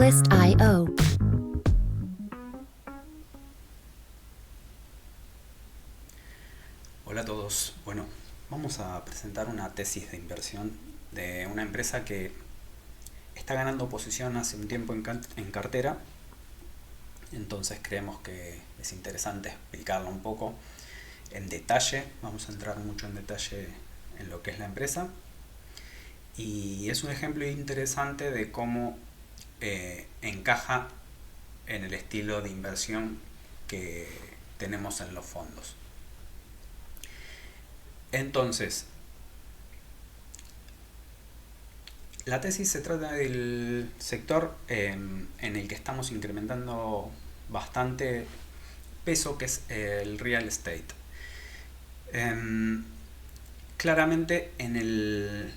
Artlist.io. Hola a todos. Bueno, vamos a presentar una tesis de inversión de una empresa que está ganando posición hace un tiempo en cartera. Entonces creemos que es interesante explicarla un poco en detalle. Vamos a entrar mucho en detalle en lo que es la empresa. Y es un ejemplo interesante de cómo encaja en el estilo de inversión que tenemos en los fondos. Entonces, la tesis se trata del sector en el que estamos incrementando bastante peso, que es el real estate. Claramente en el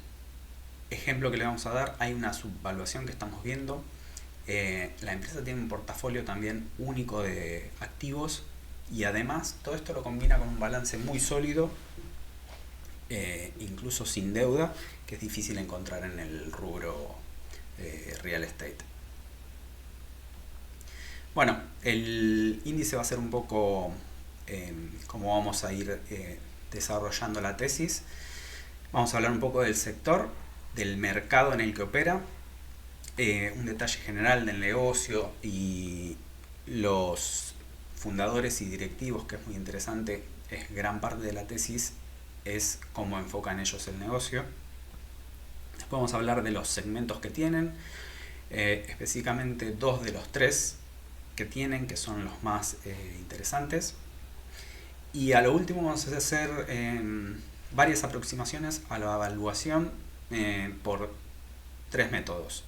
ejemplo que le vamos a dar hay una subvaluación que estamos viendo. La empresa tiene un portafolio también único de activos y además todo esto lo combina con un balance muy sólido, incluso sin deuda, que es difícil encontrar en el rubro real estate. Bueno, el índice va a ser un poco cómo vamos a ir desarrollando la tesis. Vamos a hablar un poco del sector, del mercado en el que opera, un detalle general del negocio y los fundadores y directivos, que es muy interesante. Es gran parte de la tesis es cómo enfocan ellos el negocio. Después vamos a hablar de los segmentos que tienen, específicamente 2 de los 3 que tienen, que son los más interesantes. Y a lo último vamos a hacer varias aproximaciones a la evaluación por 3 métodos.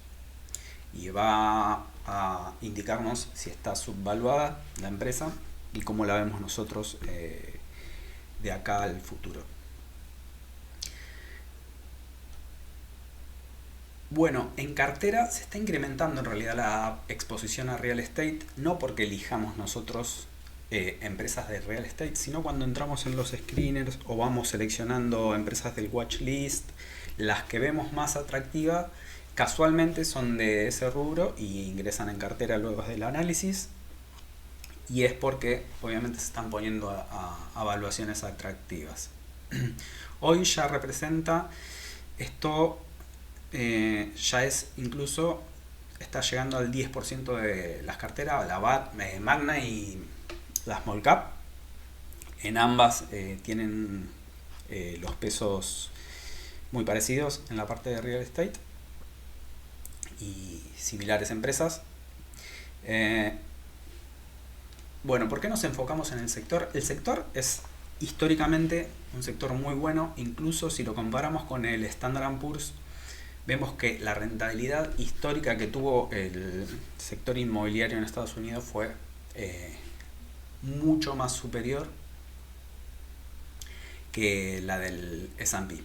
Y va a indicarnos si está subvaluada la empresa y cómo la vemos nosotros de acá al futuro. Bueno, en cartera se está incrementando en realidad la exposición a real estate, no porque elijamos nosotros empresas de real estate, sino cuando entramos en los screeners o vamos seleccionando empresas del watchlist, las que vemos más atractivas casualmente son de ese rubro y ingresan en cartera luego del análisis, y es porque obviamente se están poniendo a evaluaciones atractivas. Hoy ya representa esto, ya es incluso, está llegando al 10% de las carteras, la Magna y la Small Cap. En ambas tienen los pesos muy parecidos en la parte de real estate y similares empresas. Bueno, ¿por qué nos enfocamos en el sector? El sector es históricamente un sector muy bueno, incluso si lo comparamos con el Standard & Poor's, vemos que la rentabilidad histórica que tuvo el sector inmobiliario en Estados Unidos fue mucho más superior que la del S&P.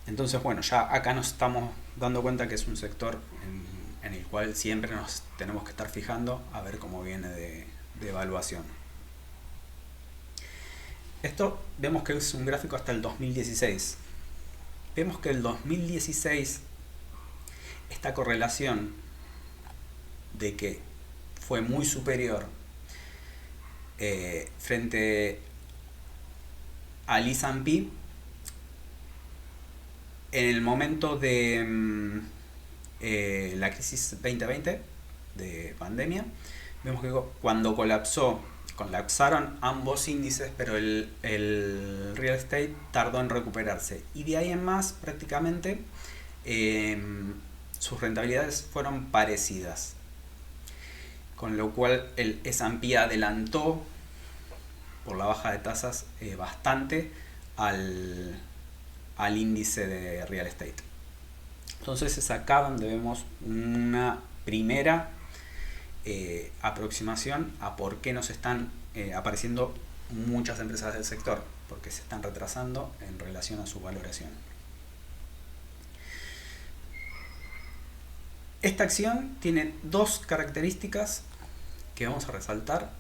Entonces, bueno, ya acá nos estamos dando cuenta que es un sector en el cual siempre nos tenemos que estar fijando a ver cómo viene de evaluación. Esto vemos que es un gráfico hasta el 2016. Vemos que el 2016, esta correlación de que fue muy superior frente al S&P en el momento de la crisis 2020 de pandemia. Vemos que cuando colapsaron ambos índices, pero el real estate tardó en recuperarse, y de ahí en más prácticamente sus rentabilidades fueron parecidas, con lo cual el S&P adelantó por la baja de tasas bastante al índice de real estate. Entonces es acá donde vemos una primera aproximación a por qué nos están apareciendo muchas empresas del sector, porque se están retrasando en relación a su valoración. Esta acción tiene 2 características que vamos a resaltar.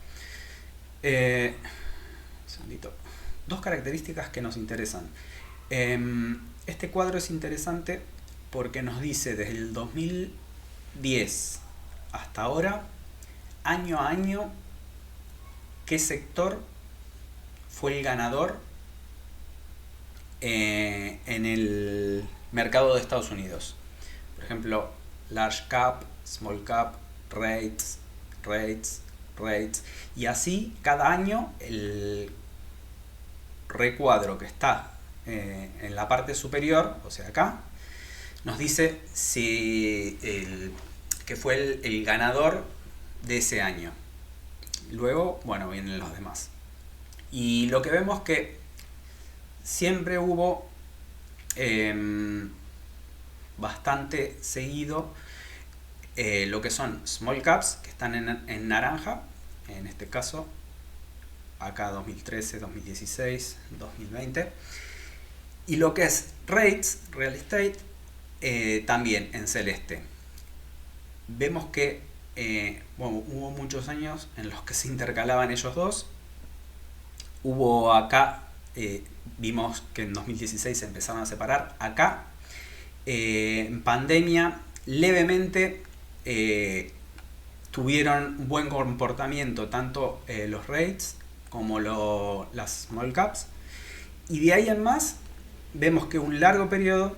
Dos características que nos interesan. Este cuadro es interesante porque nos dice desde el 2010 hasta ahora, año a año, qué sector fue el ganador en el mercado de Estados Unidos. Por ejemplo, large cap, small cap, rates, y así cada año el recuadro que está en la parte superior, o sea acá, nos dice si que fue el ganador de ese año. Luego, bueno, vienen los demás. Y lo que vemos que siempre hubo bastante seguido lo que son small caps, que están en naranja, en este caso, acá 2013, 2016, 2020. Y lo que es rates, real estate, también en celeste. Vemos que hubo muchos años en los que se intercalaban ellos dos. Hubo acá, vimos que en 2016 se empezaron a separar. Acá, en pandemia, levemente tuvieron buen comportamiento tanto los rates como las small caps. Y de ahí en más, vemos que un largo periodo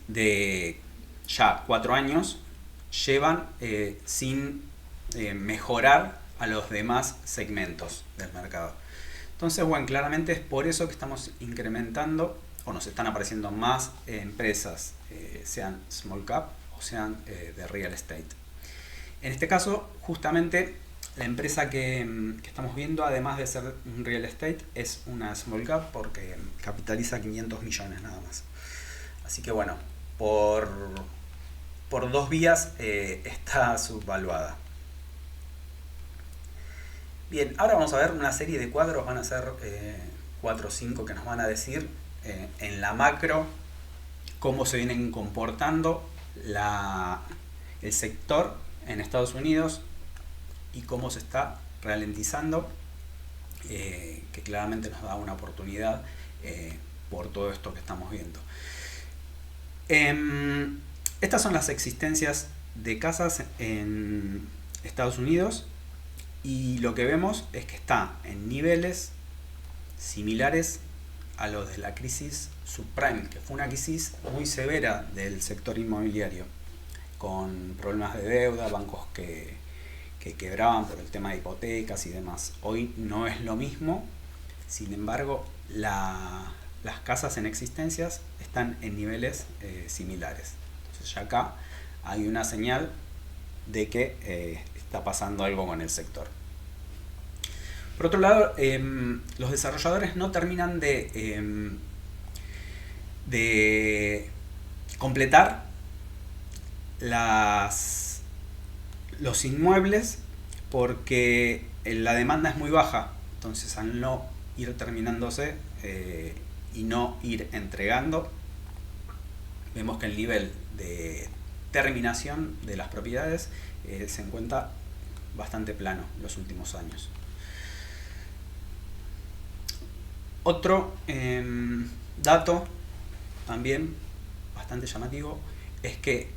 de ya 4 años llevan sin mejorar a los demás segmentos del mercado. Entonces, bueno, claramente es por eso que estamos incrementando o nos están apareciendo más empresas, sean small cap o sean de real estate. En este caso, justamente, la empresa que estamos viendo, además de ser un real estate, es una small cap porque capitaliza 500 millones nada más. Así que bueno, por 2 vías está subvaluada. Bien, ahora vamos a ver una serie de cuadros, van a ser 4 o 5 que nos van a decir en la macro cómo se vienen comportando el sector en Estados Unidos y cómo se está ralentizando, que claramente nos da una oportunidad por todo esto que estamos viendo. Estas son las existencias de casas en Estados Unidos y lo que vemos es que está en niveles similares a los de la crisis subprime, que fue una crisis muy severa del sector inmobiliario, con problemas de deuda, bancos que quebraban por el tema de hipotecas y demás. Hoy no es lo mismo, sin embargo, las casas en existencias están en niveles similares. Entonces ya acá hay una señal de que está pasando algo con el sector. Por otro lado, los desarrolladores no terminan de completar los inmuebles porque la demanda es muy baja. Entonces, al no ir terminándose y no ir entregando, vemos que el nivel de terminación de las propiedades se encuentra bastante plano en los últimos años. Otro dato también bastante llamativo es que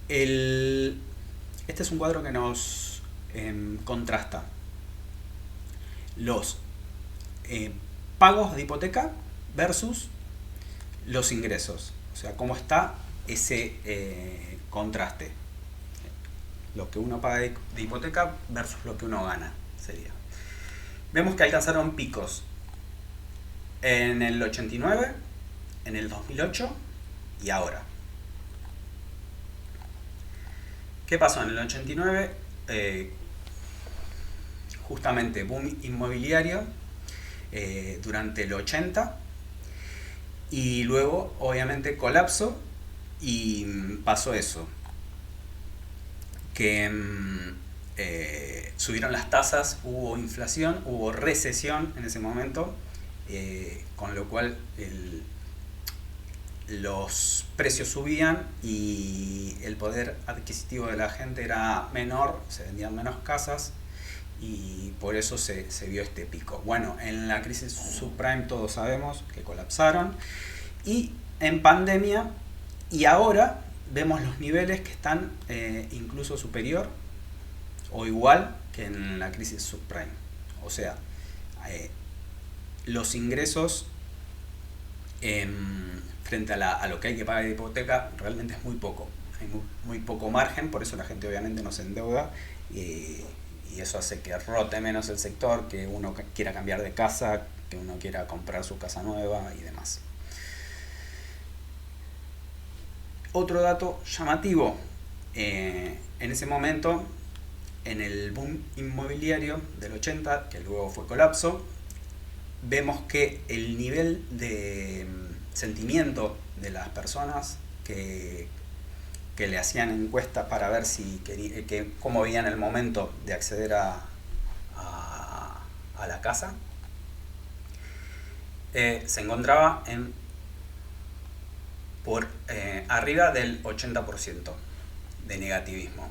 este es un cuadro que nos contrasta los pagos de hipoteca versus los ingresos. O sea, cómo está ese contraste. Lo que uno paga de hipoteca versus lo que uno gana sería. Vemos que alcanzaron picos en el 89, en el 2008 y ahora. ¿Qué pasó en el 89? Justamente boom inmobiliario durante el 80 y luego obviamente colapso y pasó eso, que subieron las tasas, hubo inflación, hubo recesión en ese momento, con lo cual los precios subían y el poder adquisitivo de la gente era menor, se vendían menos casas y por eso se vio este pico. Bueno, en la crisis subprime todos sabemos que colapsaron y en pandemia Y ahora vemos los niveles que están incluso superior o igual que en la crisis subprime. O sea, los ingresos frente a lo que hay que pagar de hipoteca realmente es muy poco. Hay muy poco margen, por eso la gente obviamente no se endeuda y eso hace que rote menos el sector, que uno quiera cambiar de casa, que uno quiera comprar su casa nueva y demás. Otro dato llamativo, en ese momento, en el boom inmobiliario del 80, que luego fue colapso, vemos que el nivel de sentimiento de las personas que le hacían encuestas para ver si cómo veían el momento de acceder a la casa, se encontraba por arriba del 80% de negativismo.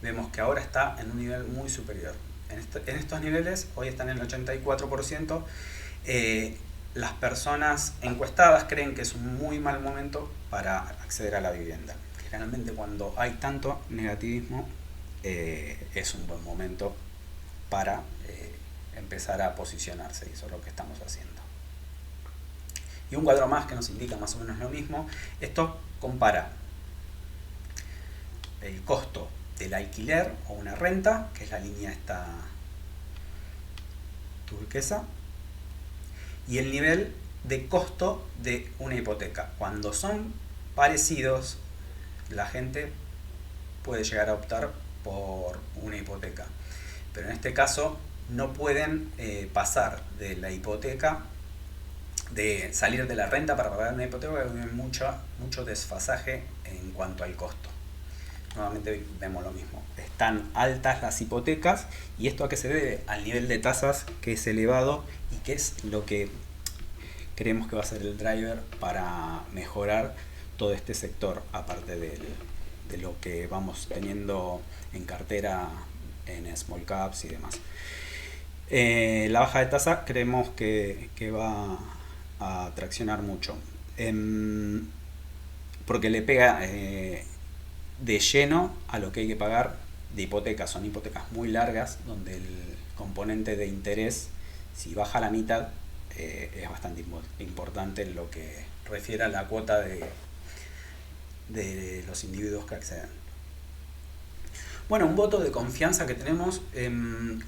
Vemos que ahora está en un nivel muy superior. En estos niveles, hoy están en el 84%. Las personas encuestadas creen que es un muy mal momento para acceder a la vivienda. Generalmente cuando hay tanto negativismo, es un buen momento para empezar a posicionarse, y eso es lo que estamos haciendo. Y un cuadro más que nos indica más o menos lo mismo. Esto compara el costo del alquiler o una renta, que es la línea esta turquesa, y el nivel de costo de una hipoteca. Cuando son parecidos, la gente puede llegar a optar por una hipoteca, pero en este caso no pueden pasar de la hipoteca, de salir de la renta para pagar una hipoteca, porque hay mucho desfasaje en cuanto al costo. Nuevamente vemos lo mismo, están altas las hipotecas, y esto a qué se debe, al nivel de tasas que es elevado y que es lo que creemos que va a ser el driver para mejorar todo este sector, aparte de lo que vamos teniendo en cartera en small caps y demás. La baja de tasa creemos que va a traccionar mucho, porque le pega de lleno a lo que hay que pagar de hipotecas. Son hipotecas muy largas, donde el componente de interés, si baja a la mitad, es bastante importante en lo que refiere a la cuota de los individuos que acceden. Bueno, un voto de confianza que tenemos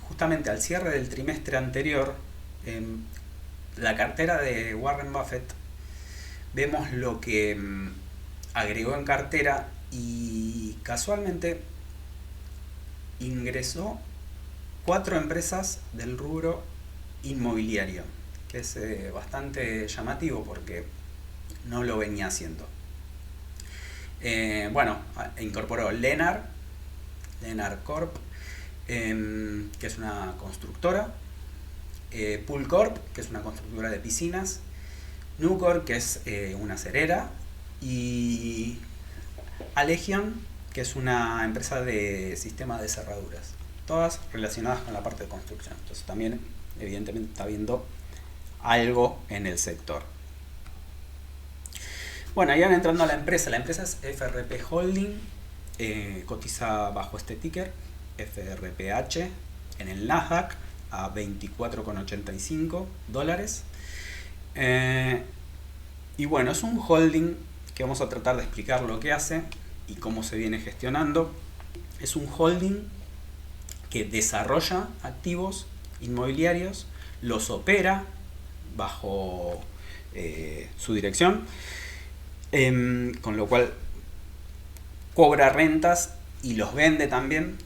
justamente al cierre del trimestre anterior, la cartera de Warren Buffett, vemos lo que agregó en cartera, y casualmente ingresó 4 empresas del rubro inmobiliario, que es bastante llamativo porque no lo venía haciendo. Bueno, incorporó Lennar Corp, que es una constructora, Pool Corp, que es una constructora de piscinas, Nucor, que es una cerera, y Alegion, que es una empresa de sistemas de cerraduras, todas relacionadas con la parte de construcción. Entonces también evidentemente está viendo algo en el sector. Bueno, ya entrando a la empresa es FRP Holding, cotiza bajo este ticker, FRPH, en el Nasdaq a $24,85. Y bueno, es un holding que vamos a tratar de explicar lo que hace y cómo se viene gestionando. Es un holding que desarrolla activos inmobiliarios, los opera bajo su dirección, con lo cual cobra rentas y los vende también.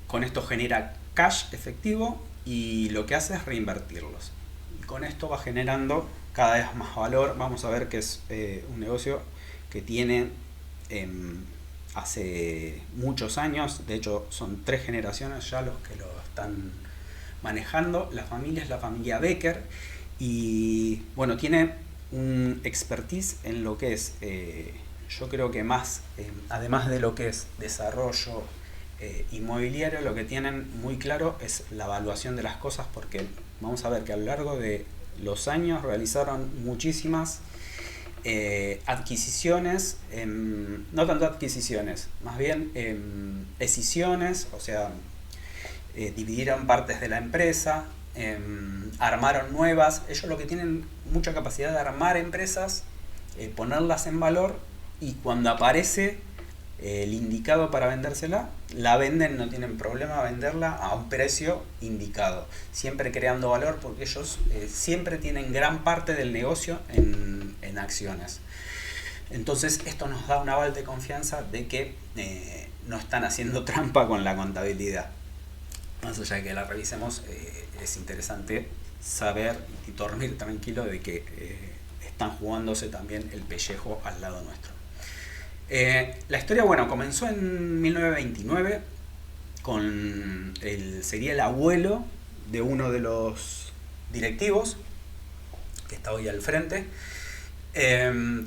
Con esto genera cash efectivo y lo que hace es reinvertirlos. Y con esto va generando cada vez más valor. Vamos a ver que es un negocio que tiene hace muchos años. De hecho, son 3 generaciones ya los que lo están manejando. La familia es la familia Becker. Y bueno, tiene un expertise en lo que es, yo creo que más, además de lo que es desarrollo inmobiliario, lo que tienen muy claro es la evaluación de las cosas, porque vamos a ver que a lo largo de los años realizaron muchísimas adquisiciones, no tanto adquisiciones, más bien escisiones, o sea, dividieron partes de la empresa, armaron nuevas. Ellos lo que tienen mucha capacidad de armar empresas, ponerlas en valor, y cuando aparece el indicado para vendérsela, la venden, no tienen problema venderla a un precio indicado, siempre creando valor, porque ellos siempre tienen gran parte del negocio en acciones. Entonces esto nos da un aval de confianza de que no están haciendo trampa con la contabilidad. Más allá de que la revisemos, es interesante saber y dormir tranquilo de que están jugándose también el pellejo al lado nuestro. La historia, bueno, comenzó en 1929 con sería el abuelo de uno de los directivos que está hoy al frente,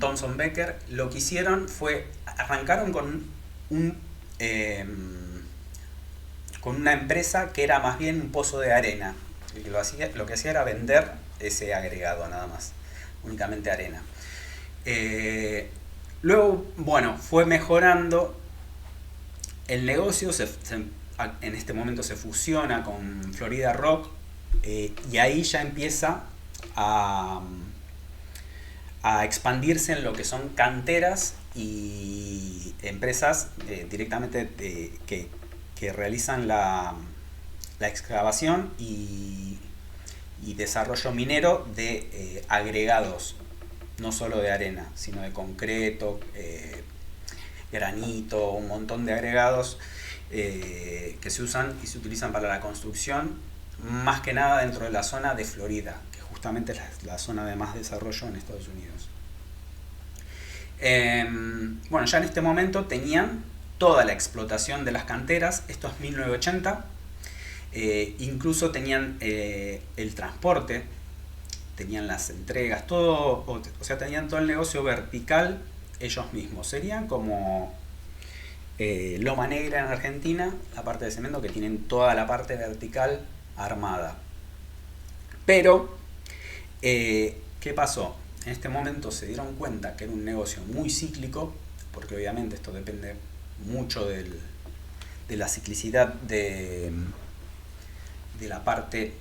Thomson Becker. Lo que hicieron fue, arrancaron con una empresa que era más bien un pozo de arena. Lo que hacía era vender ese agregado nada más, únicamente arena. Luego, bueno, fue mejorando el negocio, en este momento se fusiona con Florida Rock, y ahí ya empieza a expandirse en lo que son canteras y empresas directamente que realizan la excavación y desarrollo minero de agregados, no solo de arena, sino de concreto, granito, un montón de agregados que se usan y se utilizan para la construcción, más que nada dentro de la zona de Florida, que justamente es la zona de más desarrollo en Estados Unidos. Bueno, ya en este momento tenían toda la explotación de las canteras, esto es 1980, incluso tenían el transporte, tenían las entregas, todo, o sea, tenían todo el negocio vertical ellos mismos. Serían como Loma Negra en Argentina, la parte de cemento, que tienen toda la parte vertical armada. Pero, ¿qué pasó? En este momento se dieron cuenta que era un negocio muy cíclico, porque obviamente esto depende mucho de la ciclicidad de la parte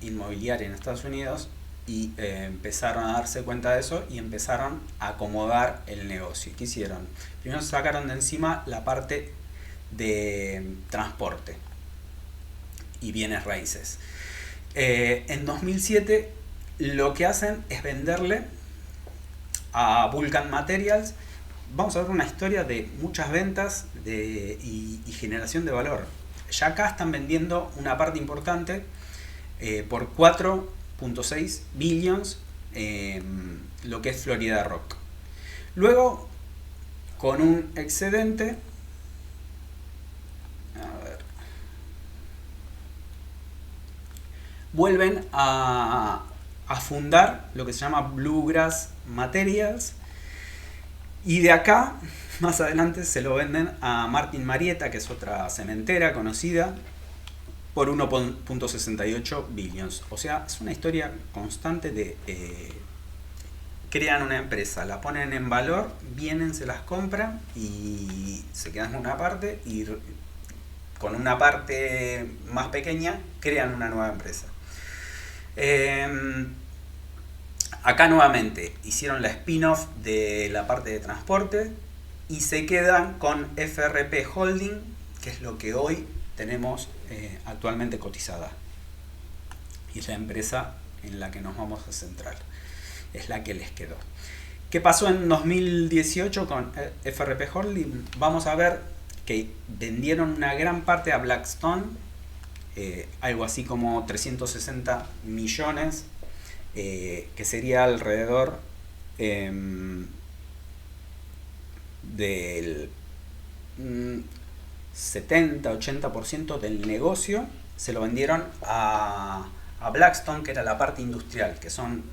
inmobiliaria en Estados Unidos, y empezaron a darse cuenta de eso y empezaron a acomodar el negocio. ¿Qué hicieron? Primero sacaron de encima la parte de transporte y bienes raíces. En 2007 lo que hacen es venderle a Vulcan Materials. Vamos a ver una historia de muchas ventas y generación de valor. Ya acá están vendiendo una parte importante por 4.6 billions, lo que es Florida Rock. Luego, con un excedente, vuelven a fundar lo que se llama Bluegrass Materials, y de acá más adelante se lo venden a Martin Marietta, que es otra cementera conocida, por 1.68 billions. O sea, es una historia constante de crean una empresa, la ponen en valor, vienen, se las compran y se quedan con una parte, y con una parte más pequeña crean una nueva empresa. Acá nuevamente hicieron la spin-off de la parte de transporte y se quedan con FRP Holding, que es lo que hoy tenemos actualmente cotizada, y es la empresa en la que nos vamos a centrar, es la que les quedó. ¿Qué pasó en 2018 con FRP Holding? Vamos a ver que vendieron una gran parte a Blackstone, algo así como 360 millones, que sería alrededor del 70-80% del negocio. Se lo vendieron a Blackstone, que era la parte industrial, que son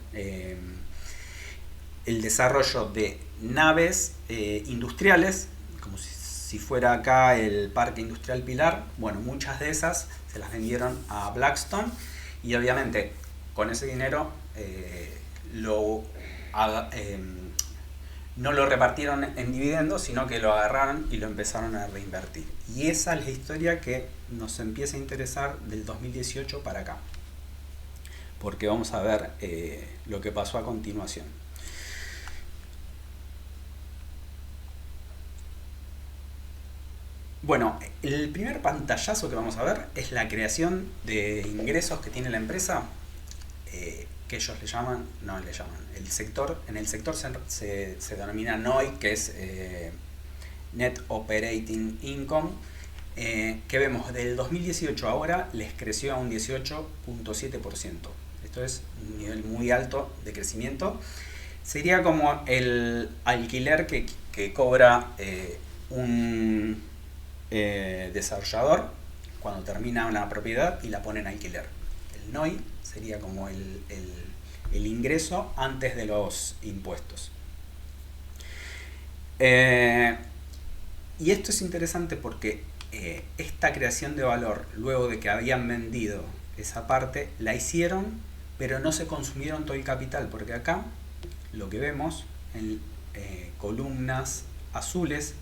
el desarrollo de naves industriales, como si fuera acá el Parque Industrial Pilar. Bueno, muchas de esas se las vendieron a Blackstone, y obviamente con ese dinero lo no lo repartieron en dividendos, sino que lo agarraron y lo empezaron a reinvertir. Y esa es la historia que nos empieza a interesar del 2018 para acá, porque vamos a ver lo que pasó a continuación. Bueno, el primer pantallazo que vamos a ver es la creación de ingresos que tiene la empresa, que ellos el sector, en el sector se denomina NOI, que es Net Operating Income, que vemos del 2018 a ahora les creció a un 18.7%. Esto es un nivel muy alto de crecimiento. Sería como el alquiler que cobra un desarrollador cuando termina una propiedad y la pone en alquiler. El NOI sería como el ingreso antes de los impuestos. Y esto es interesante porque esta creación de valor, luego de que habían vendido esa parte, la hicieron, pero no se consumieron todo el capital, porque acá lo que vemos en columnas azules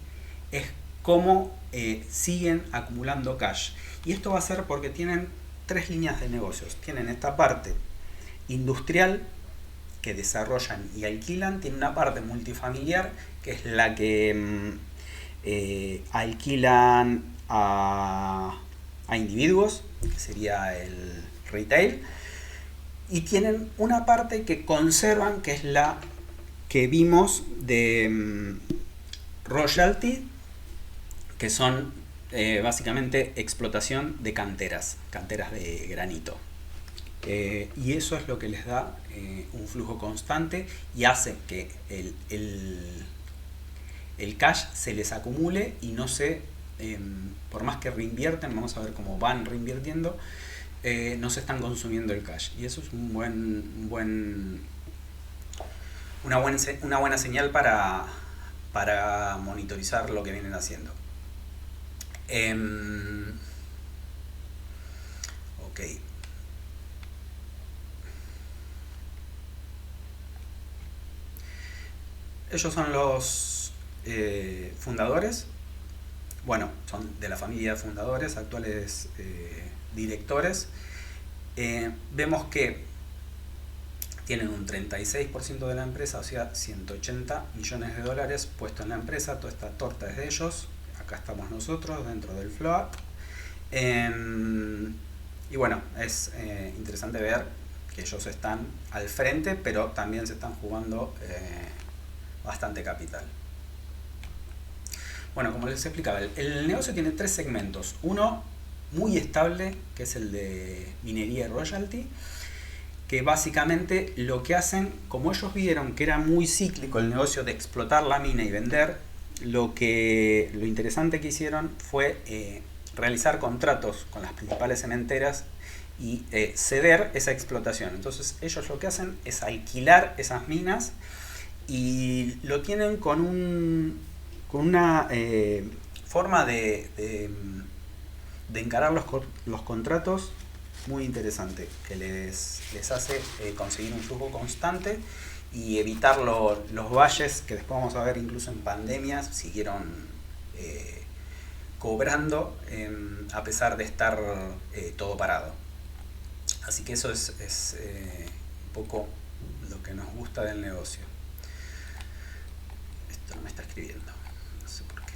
es cómo siguen acumulando cash. Y esto va a ser porque tienen tres líneas de negocios. Tienen esta parte industrial, que desarrollan y alquilan. Tiene una parte multifamiliar, que es la que alquilan a individuos, que sería el retail. Y tienen una parte que conservan, que es la que vimos de royalty, que son básicamente explotación de canteras de granito. Y eso es lo que les da un flujo constante y hace que el cash se les acumule y no se, por más que reinvierten, vamos a ver cómo van reinvirtiendo, no se están consumiendo el cash. Y eso es una buena señal para monitorizar lo que vienen haciendo. Ok. Ellos son los fundadores. Bueno, son de la familia de fundadores, actuales directores. Vemos que tienen un 36% de la empresa, o sea, 180 millones de dólares puesto en la empresa. Toda esta torta es de ellos. Acá estamos nosotros dentro del float. Y bueno, es interesante ver que ellos están al frente, pero también se están jugando bastante capital. Bueno, como les explicaba, el negocio tiene tres segmentos. Uno muy estable, que es el de minería y royalty, que básicamente lo que hacen, como ellos vieron que era muy cíclico el negocio de explotar la mina y vender, lo interesante que hicieron fue realizar contratos con las principales cementeras y ceder esa explotación. Entonces ellos lo que hacen es alquilar esas minas y lo tienen con una forma de encarar los contratos muy interesante, que les hace conseguir un flujo constante y evitar los valles que después vamos a ver incluso en pandemias siguieron cobrando a pesar de estar todo parado. Así que eso es un poco lo que nos gusta del negocio. Esto no me está escribiendo, no sé por qué.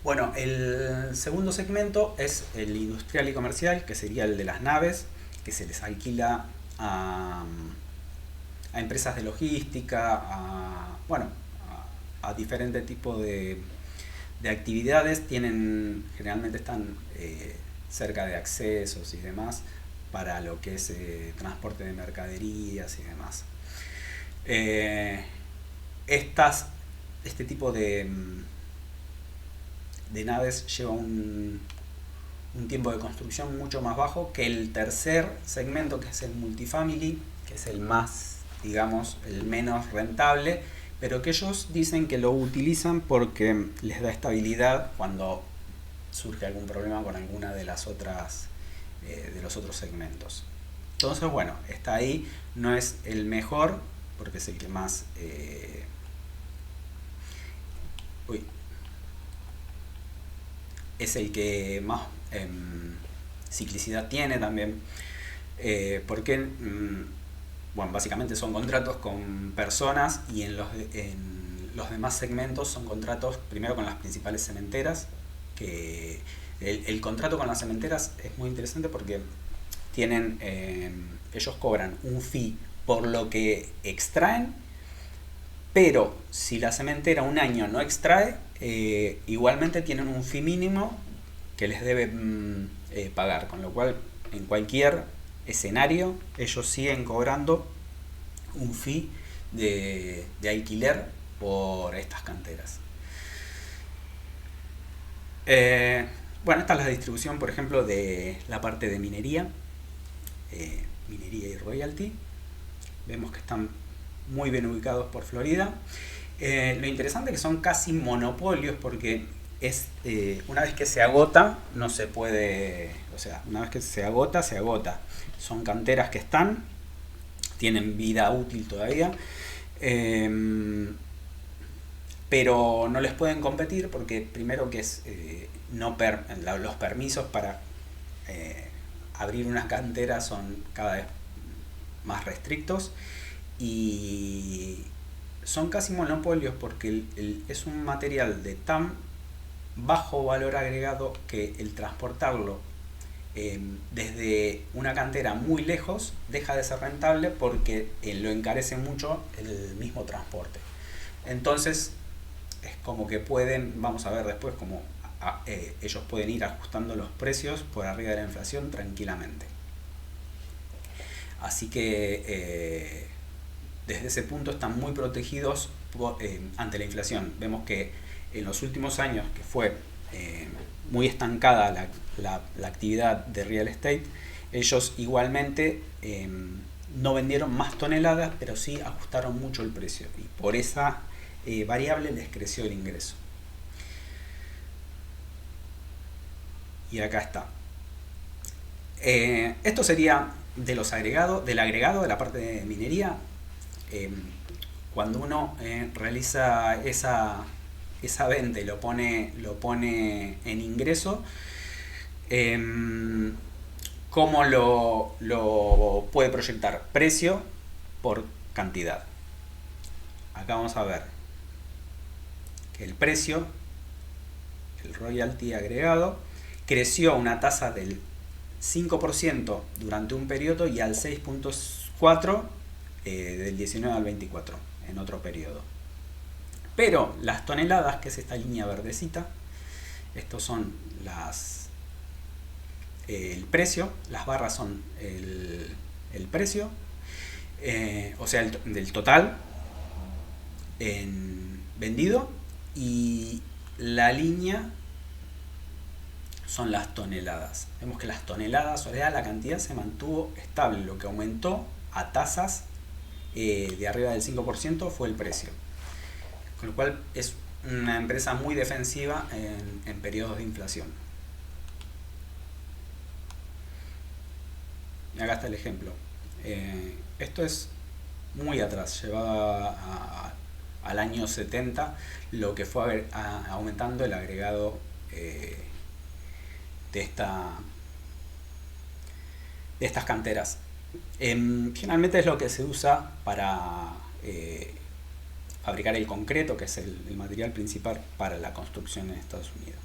Bueno, el segundo segmento es el industrial y comercial, que sería el de las naves, que se les alquila a empresas de logística, a diferentes tipos de actividades. Generalmente están cerca de accesos y demás para lo que es transporte de mercaderías y demás. Este tipo de naves lleva un tiempo de construcción mucho más bajo que el tercer segmento, que es el multifamily, que es el más, digamos, el menos rentable, pero que ellos dicen que lo utilizan porque les da estabilidad cuando surge algún problema con alguna de las otras de los otros segmentos. Entonces, bueno, está ahí, no es el mejor, porque es el que más... uy, es el que más ciclicidad tiene también, porque, bueno, básicamente son contratos con personas y en los demás segmentos son contratos primero con las principales cementeras, que el contrato con las cementeras es muy interesante porque tienen, ellos cobran un fee por lo que extraen, pero si la cementera un año no extrae, igualmente tienen un fee mínimo que les debe pagar, con lo cual en cualquier escenario ellos siguen cobrando un fee de alquiler por estas canteras. Bueno, esta es la distribución, por ejemplo, de la parte de minería, minería y royalty. Vemos que están muy bien ubicados por Florida. Lo interesante es que son casi monopolios porque es una vez que se agota, no se puede, o sea, una vez que se agota, se agota. Son canteras que tienen vida útil todavía, pero no les pueden competir porque primero que es los permisos para abrir una cantera son cada vez más restrictos y son casi monopolios porque es un material de tan bajo valor agregado que el transportarlo desde una cantera muy lejos deja de ser rentable porque lo encarece mucho el mismo transporte. Entonces es como que pueden, vamos a ver después cómo ellos pueden ir ajustando los precios por arriba de la inflación tranquilamente. Así que desde ese punto están muy protegidos ante la inflación. Vemos que en los últimos años, que fue muy estancada la actividad de real estate, ellos igualmente no vendieron más toneladas, pero sí ajustaron mucho el precio y por esa variable les creció el ingreso. Y acá está. Esto sería del agregado de la parte de minería. Cuando uno realiza esa venta y lo pone en ingreso, ¿cómo lo puede proyectar? Precio por cantidad. Acá vamos a ver que el precio, el royalty agregado, creció a una tasa del 5% durante un periodo y al 6.4% del 19 al 24 en otro periodo. Pero las toneladas, que es esta línea verdecita, estos son el precio, las barras son el precio, o sea, del total vendido, y la línea son las toneladas. Vemos que las toneladas, o sea, la cantidad se mantuvo estable. Lo que aumentó a tasas de arriba del 5% fue el precio. Con lo cual es una empresa muy defensiva en periodos de inflación. Y acá está el ejemplo. Esto es muy atrás, llevaba al año 70, lo que fue aumentando el agregado de estas canteras. Generalmente es lo que se usa para fabricar el concreto, que es el material principal para la construcción en Estados Unidos.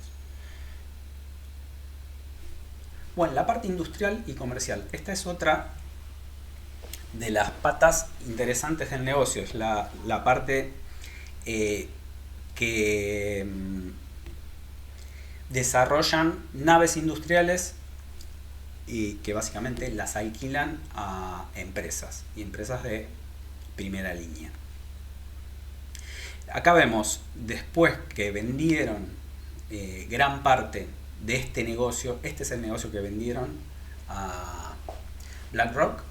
Bueno, la parte industrial y comercial. Esta es otra de las patas interesantes del negocio. Es la parte que desarrollan naves industriales y que básicamente las alquilan a empresas y empresas de primera línea. Acá vemos, después que vendieron gran parte de este negocio, este es el negocio que vendieron a BlackRock,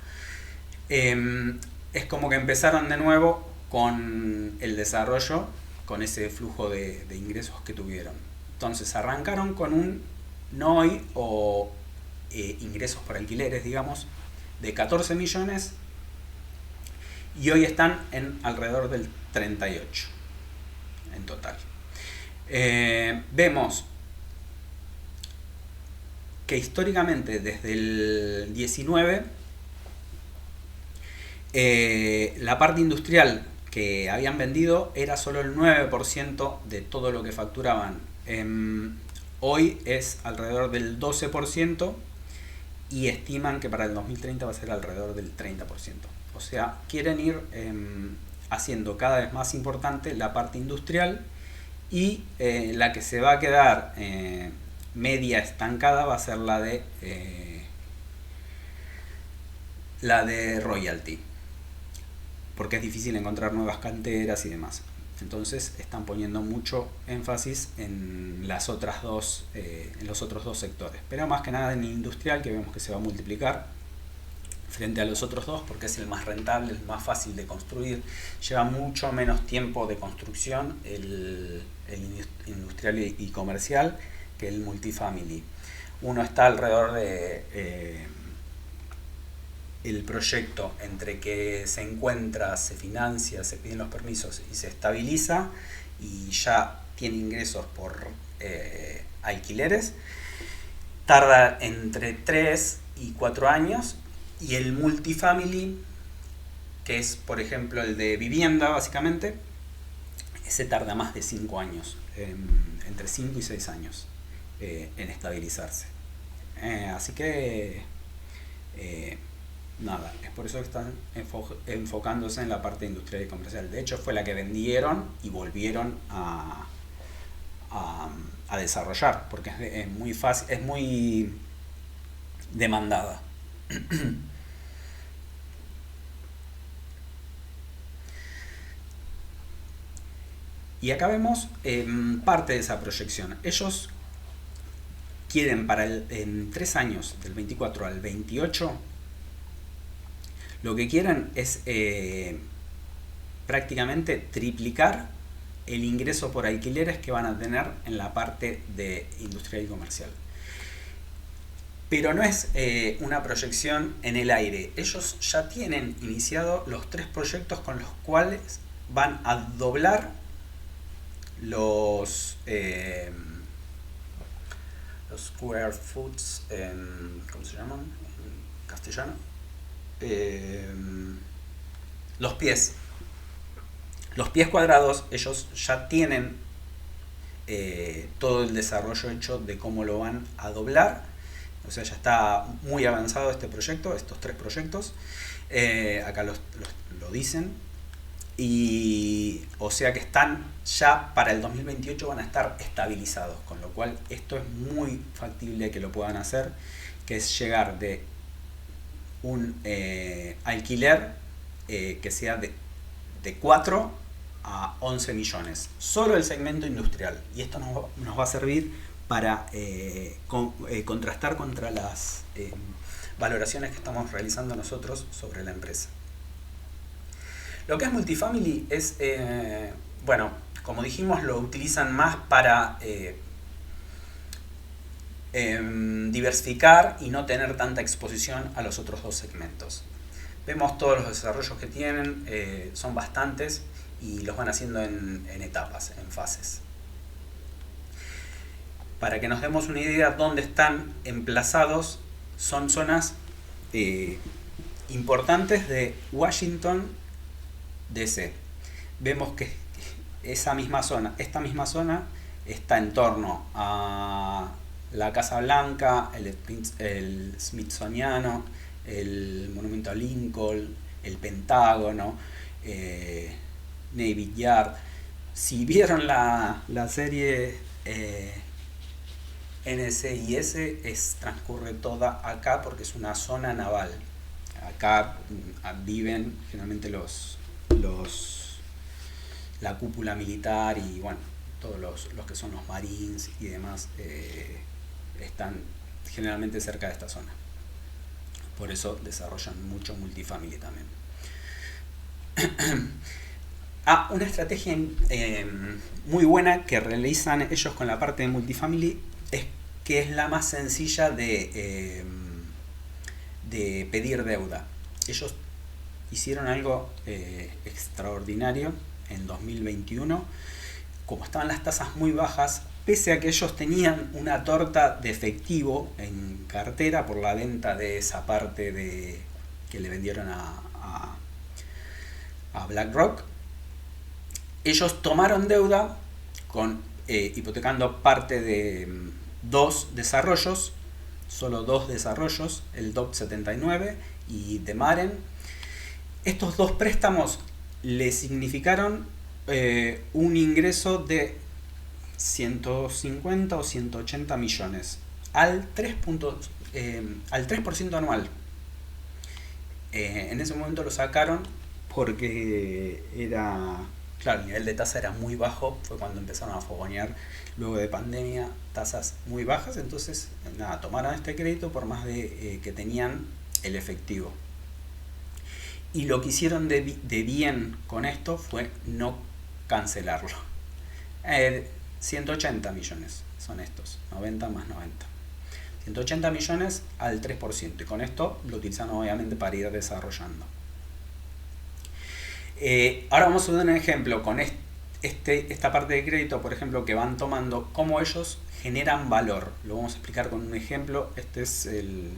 es como que empezaron de nuevo con el desarrollo, con ese flujo de ingresos que tuvieron. Entonces arrancaron con un NOI o ingresos por alquileres, digamos, de 14 millones y hoy están en alrededor del 38 en total. Vemos que históricamente desde el 19 la parte industrial que habían vendido era solo el 9% de todo lo que facturaban. Hoy es alrededor del 12% y estiman que para el 2030 va a ser alrededor del 30%. O sea, quieren ir haciendo cada vez más importante la parte industrial y la que se va a quedar media estancada va a ser la de royalty, porque es difícil encontrar nuevas canteras y demás. Entonces están poniendo mucho énfasis en los otros dos sectores, pero más que nada en el industrial, que vemos que se va a multiplicar frente a los otros dos porque es el más rentable, el más fácil de construir, lleva mucho menos tiempo de construcción el industrial y comercial que el multifamily. Uno está alrededor de el proyecto entre que se encuentra, se financia, se piden los permisos y se estabiliza y ya tiene ingresos por alquileres, tarda entre 3 y 4 años, y el multifamily, que es por ejemplo el de vivienda básicamente, ese tarda más de 5 años, entre 5 y 6 años en estabilizarse. Así que nada, es por eso que están enfocándose en la parte industrial y comercial. De hecho fue la que vendieron y volvieron a desarrollar, porque es muy fácil, es muy demandada. Y acá vemos parte de esa proyección. Ellos quieren en 3 años, del 24 al 28, lo que quieren es prácticamente triplicar el ingreso por alquileres que van a tener en la parte de industrial y comercial. Pero no es una proyección en el aire. Ellos ya tienen iniciado los 3 proyectos con los cuales van a doblar los square foots, ¿cómo se llaman en castellano? Los pies cuadrados. Ellos ya tienen todo el desarrollo hecho de cómo lo van a doblar. O sea, ya está muy avanzado este proyecto, estos 3 proyectos. Acá lo dicen. Y o sea que están ya para el 2028 van a estar estabilizados, con lo cual esto es muy factible que lo puedan hacer, que es llegar de un alquiler que sea de 4 a 11 millones, solo el segmento industrial, y esto nos va a servir para contrastar contra las valoraciones que estamos realizando nosotros sobre la empresa. Lo que es multifamily es, bueno, como dijimos, lo utilizan más para diversificar y no tener tanta exposición a los otros 2 segmentos. Vemos todos los desarrollos que tienen, son bastantes y los van haciendo en etapas, en fases. Para que nos demos una idea de dónde están emplazados, son zonas importantes de Washington DC. Vemos que esta misma zona está en torno a la Casa Blanca, el Smithsoniano, el Monumento a Lincoln, el Pentágono, Navy Yard. Si vieron la serie NCIS, transcurre toda acá porque es una zona naval. Acá viven generalmente la cúpula militar y bueno, todos los que son los marines y demás están generalmente cerca de esta zona. Por eso desarrollan mucho multifamily también. Una estrategia muy buena que realizan ellos con la parte de multifamily es que es la más sencilla de de pedir deuda. Ellos hicieron algo extraordinario en 2021. Como estaban las tasas muy bajas, pese a que ellos tenían una torta de efectivo en cartera por la venta de esa parte que le vendieron a BlackRock, ellos tomaron deuda hipotecando parte de dos desarrollos, solo dos desarrollos, el DOP 79 y The Maren. Estos dos préstamos le significaron un ingreso de 150 o 180 millones al 3% anual. En ese momento lo sacaron porque claro, el nivel de tasa era muy bajo, fue cuando empezaron a fogonear luego de pandemia tasas muy bajas, entonces nada, tomaron este crédito por más de que tenían el efectivo. Y lo que hicieron de bien con esto fue no cancelarlo. 180 millones son estos, 90 más 90. 180 millones al 3%, y con esto lo utilizan obviamente para ir desarrollando. Ahora vamos a ver un ejemplo con esta parte de crédito, por ejemplo, que van tomando, cómo ellos generan valor. Lo vamos a explicar con un ejemplo. Este es el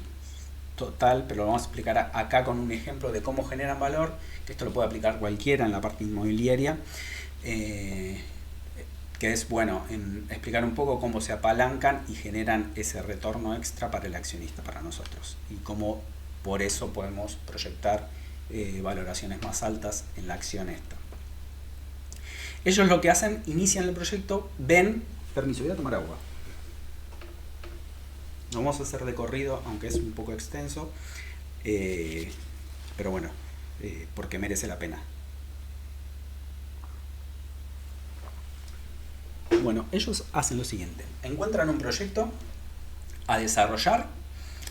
total, pero lo vamos a explicar acá con un ejemplo de cómo generan valor, que esto lo puede aplicar cualquiera en la parte inmobiliaria, que es bueno en explicar un poco cómo se apalancan y generan ese retorno extra para el accionista, para nosotros, y cómo por eso podemos proyectar valoraciones más altas en la acción esta. Ellos lo que hacen, inician el proyecto, ven... Permiso, voy a tomar agua. Lo vamos a hacer de corrido, aunque es un poco extenso, pero bueno, porque merece la pena. Bueno, ellos hacen lo siguiente: encuentran un proyecto a desarrollar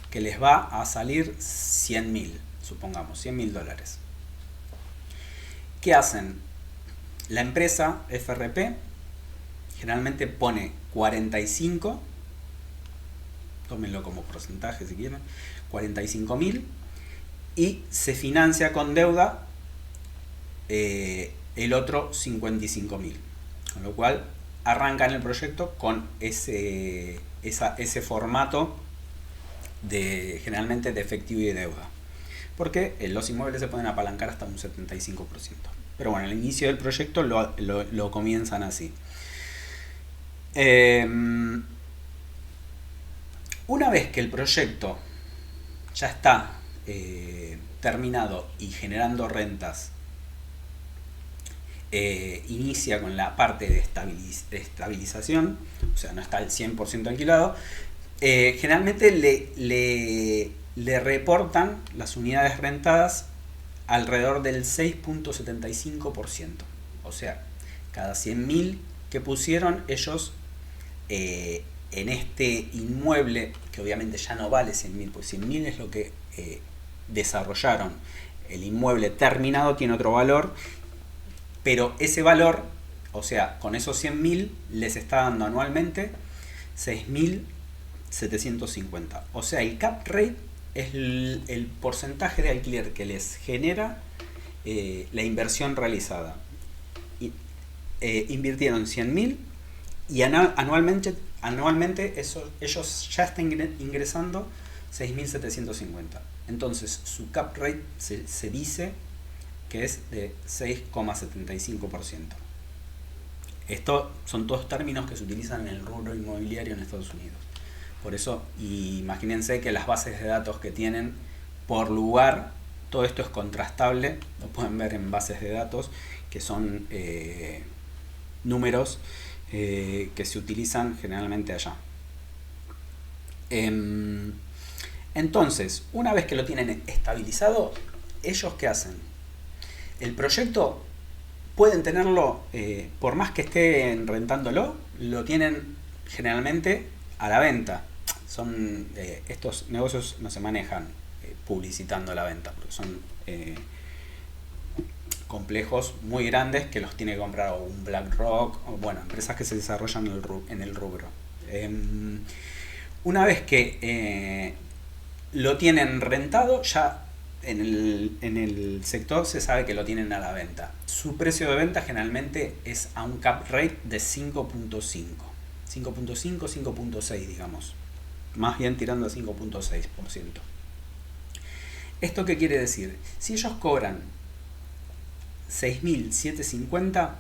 que les va a salir 100.000, supongamos, $100.000. ¿Qué hacen? La empresa FRP generalmente pone 45, tómenlo como porcentaje si quieren, 45.000, y se financia con deuda el otro 55.000, con lo cual arrancan el proyecto con ese formato generalmente de efectivo y de deuda, porque los inmuebles se pueden apalancar hasta un 75%. Pero bueno, al inicio del proyecto lo comienzan así. Una vez que el proyecto ya está terminado y generando rentas, inicia con la parte de estabilización, o sea, no está al 100% alquilado, generalmente le reportan las unidades rentadas alrededor del 6.75%. O sea, cada 100.000 que pusieron ellos en este inmueble, que obviamente ya no vale 100.000, pues 100.000 es lo que desarrollaron. El inmueble terminado tiene otro valor, pero ese valor, o sea, con esos 100.000 les está dando anualmente 6.750. O sea, el cap rate es el porcentaje de alquiler que les genera la inversión realizada. Invirtieron 100.000 y anualmente ellos ya están ingresando 6.750. Entonces su cap rate se dice que es de 6,75%. Estos son todos términos que se utilizan en el rubro inmobiliario en Estados Unidos. Por eso, imagínense que las bases de datos que tienen por lugar, todo esto es contrastable, lo pueden ver en bases de datos, que son números que se utilizan generalmente allá. Entonces, una vez que lo tienen estabilizado, ¿ellos qué hacen? El proyecto pueden tenerlo, por más que estén rentándolo, lo tienen generalmente a la venta. Estos negocios no se manejan publicitando la venta, porque son complejos muy grandes que los tiene que comprar un BlackRock, o bueno, empresas que se desarrollan en el rubro. Una vez que lo tienen rentado, ya en el sector se sabe que lo tienen a la venta. Su precio de venta generalmente es a un cap rate de 5.5. 5.5, 5.6 digamos. Más bien tirando a 5.6%. ¿Esto qué quiere decir? Si ellos cobran 6.750,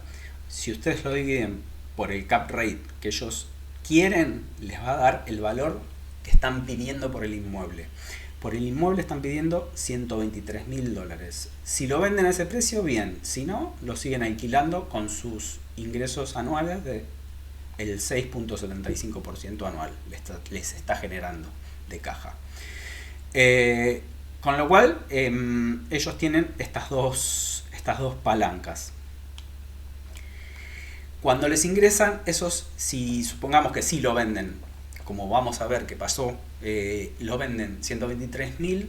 si ustedes lo dividen por el cap rate que ellos quieren, les va a dar el valor que están pidiendo por el inmueble. Por el inmueble están pidiendo $123.000. Si lo venden a ese precio, bien. Si no, lo siguen alquilando con sus ingresos anuales de el 6.75% anual. Les está generando de caja. Con lo cual, ellos tienen estas dos palancas. Cuando les ingresan, esos, si supongamos que sí lo venden, como vamos a ver que pasó, lo venden 123.000,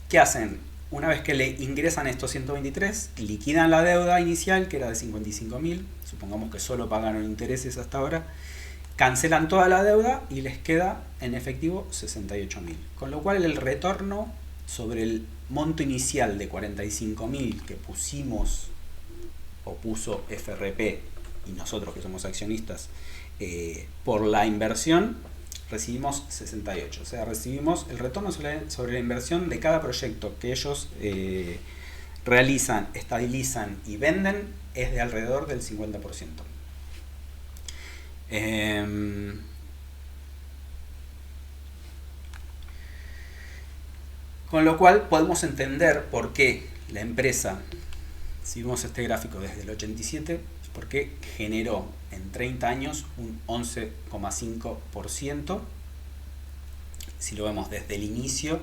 ¿qué hacen? Una vez que le ingresan estos 123, liquidan la deuda inicial, que era de 55.000, supongamos que solo pagaron intereses hasta ahora, cancelan toda la deuda y les queda en efectivo 68.000. Con lo cual el retorno sobre el monto inicial de 45.000 que pusimos o puso FRP y nosotros que somos accionistas por la inversión, recibimos 68. O sea, recibimos el retorno sobre la inversión de cada proyecto que ellos realizan, estabilizan y venden es de alrededor del 50%. Con lo cual podemos entender por qué la empresa, si vemos este gráfico desde el 87, por qué generó en 30 años un 11,5%. Si lo vemos desde el inicio,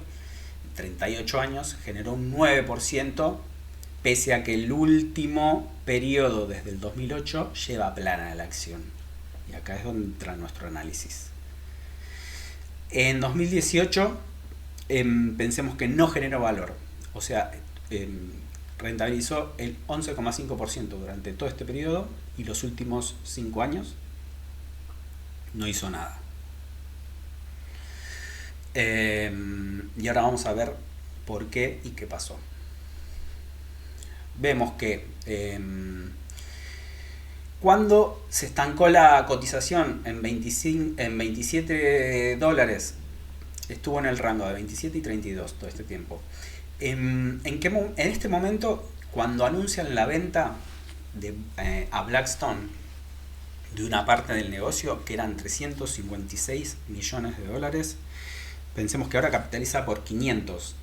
38 años, generó un 9%, pese a que el último periodo desde el 2008 lleva plana la acción. Y acá es donde entra nuestro análisis. En 2018, pensemos que no generó valor, o sea, rentabilizó el 11,5% durante todo este periodo y los últimos 5 años no hizo nada. Y ahora vamos a ver por qué y qué pasó. Vemos que cuando se estancó la cotización en 27 dólares, estuvo en el rango de 27 y 32 todo este tiempo. En este momento, cuando anuncian la venta a Blackstone de una parte del negocio, que eran 356 millones de dólares, pensemos que ahora capitaliza por 500.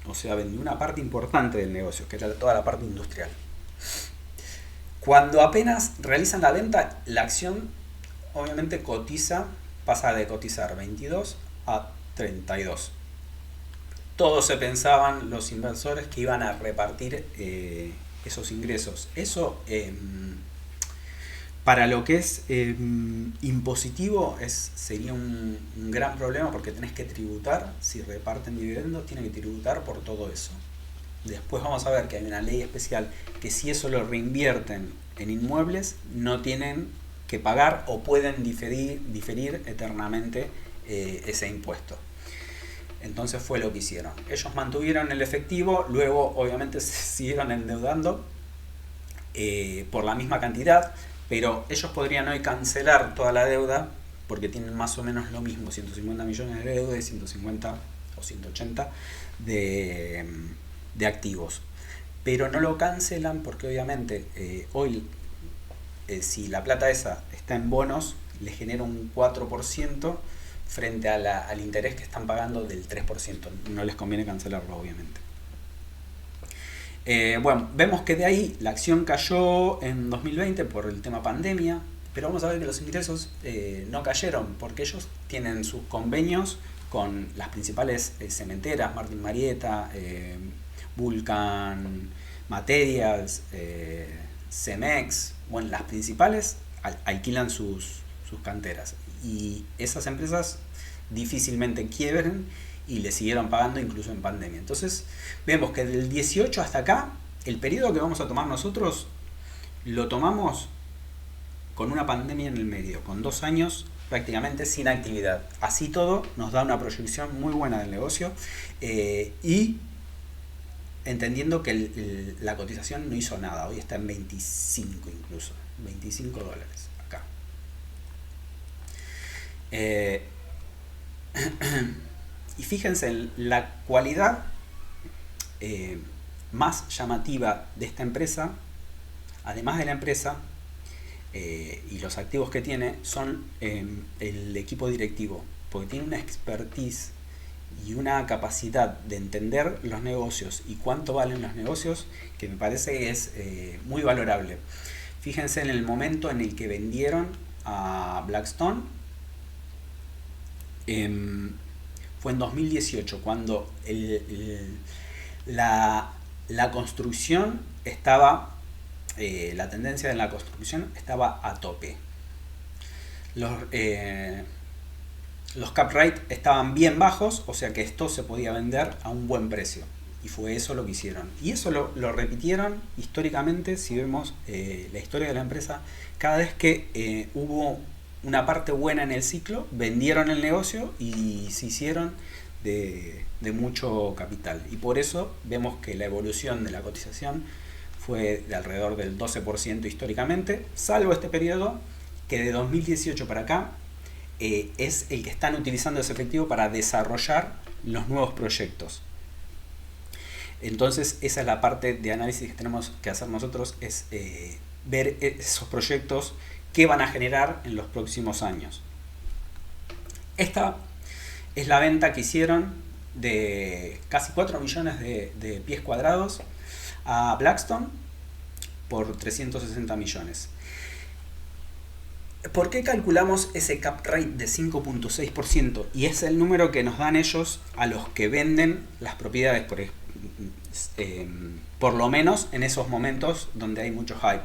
O sea, vendió una parte importante del negocio, que era toda la parte industrial. Cuando apenas realizan la venta, la acción obviamente pasa de cotizar 22 a 32. Todos se pensaban, los inversores, que iban a repartir esos ingresos. Eso, para lo que es impositivo, sería un gran problema, porque tenés que tributar. Si reparten dividendos, tienen que tributar por todo eso. Después vamos a ver que hay una ley especial que si eso lo reinvierten en inmuebles, no tienen que pagar o pueden diferir eternamente ese impuesto. Entonces fue lo que hicieron. Ellos mantuvieron el efectivo, luego obviamente se siguieron endeudando por la misma cantidad, pero ellos podrían hoy cancelar toda la deuda porque tienen más o menos lo mismo, 150 millones de deuda y 150 o 180 de activos. Pero no lo cancelan porque obviamente hoy si la plata esa está en bonos, le genera un 4% frente al interés que están pagando del 3%. No les conviene cancelarlo, obviamente. Bueno, vemos que de ahí la acción cayó en 2020 por el tema pandemia, pero vamos a ver que los ingresos no cayeron, porque ellos tienen sus convenios con las principales cementeras, Martín Marietta, Vulcan Materials, Cemex. Bueno, las principales alquilan sus canteras y esas empresas difícilmente quiebren y le siguieron pagando incluso en pandemia. Entonces vemos que del 18 hasta acá, el periodo que vamos a tomar nosotros lo tomamos con una pandemia en el medio, con 2 años prácticamente sin actividad. Así todo nos da una proyección muy buena del negocio y entendiendo que la cotización no hizo nada, hoy está en 25 incluso, $25 acá. Y fíjense en la cualidad más llamativa de esta empresa, además de la empresa y los activos que tiene, son el equipo directivo, porque tiene una expertise y una capacidad de entender los negocios y cuánto valen los negocios que me parece que es muy valorable. Fíjense en el momento en el que vendieron a Blackstone, fue en 2018 cuando la construcción estaba, la tendencia de la construcción estaba a tope. Los cap rate estaban bien bajos, o sea que esto se podía vender a un buen precio. Y fue eso lo que hicieron. Y eso lo repitieron históricamente, si vemos la historia de la empresa. Cada vez que hubo una parte buena en el ciclo, vendieron el negocio y se hicieron de mucho capital. Y por eso vemos que la evolución de la cotización fue de alrededor del 12% históricamente, salvo este periodo que de 2018 para acá es el que están utilizando ese efectivo para desarrollar los nuevos proyectos. Entonces esa es la parte de análisis que tenemos que hacer nosotros, es ver esos proyectos que van a generar en los próximos años. Esta es la venta que hicieron de casi 4 millones de pies cuadrados a Blackstone por 360 millones. ¿Por qué calculamos ese cap rate de 5.6%? Y es el número que nos dan ellos a los que venden las propiedades, por lo menos en esos momentos donde hay mucho hype.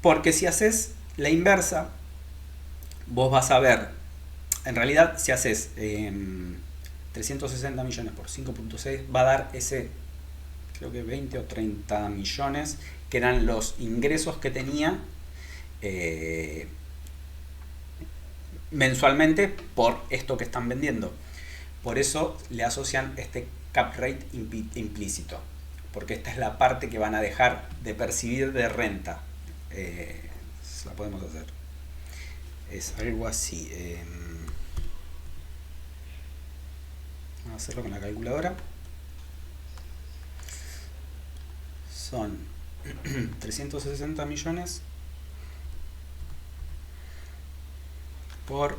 Porque si haces la inversa, vos vas a ver, en realidad si haces 360 millones por 5.6 va a dar ese, creo que 20 o 30 millones, que eran los ingresos que tenía mensualmente por esto que están vendiendo. Por eso le asocian este cap rate implícito, porque esta es la parte que van a dejar de percibir de renta. La podemos hacer, es algo así. Vamos a hacerlo con la calculadora. Son 360 millones por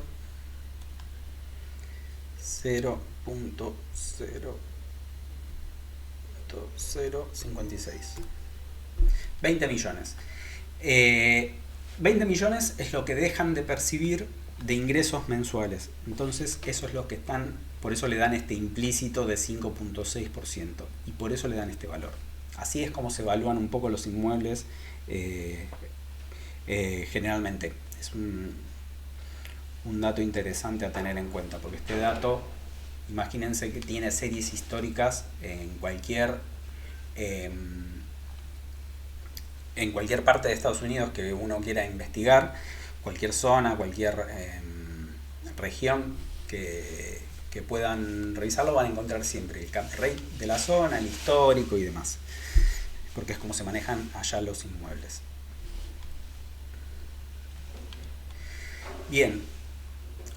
0.0056, 20 millones. 20 millones es lo que dejan de percibir de ingresos mensuales. Entonces eso es lo que están, por eso le dan este implícito de 5.6% y por eso le dan este valor. Así es como se evalúan un poco los inmuebles generalmente. Es un dato interesante a tener en cuenta, porque este dato, imagínense que tiene series históricas en cualquier parte de Estados Unidos que uno quiera investigar, cualquier zona, cualquier región que puedan revisarlo, van a encontrar siempre el cap rate de la zona, el histórico y demás, porque es como se manejan allá los inmuebles. Bien,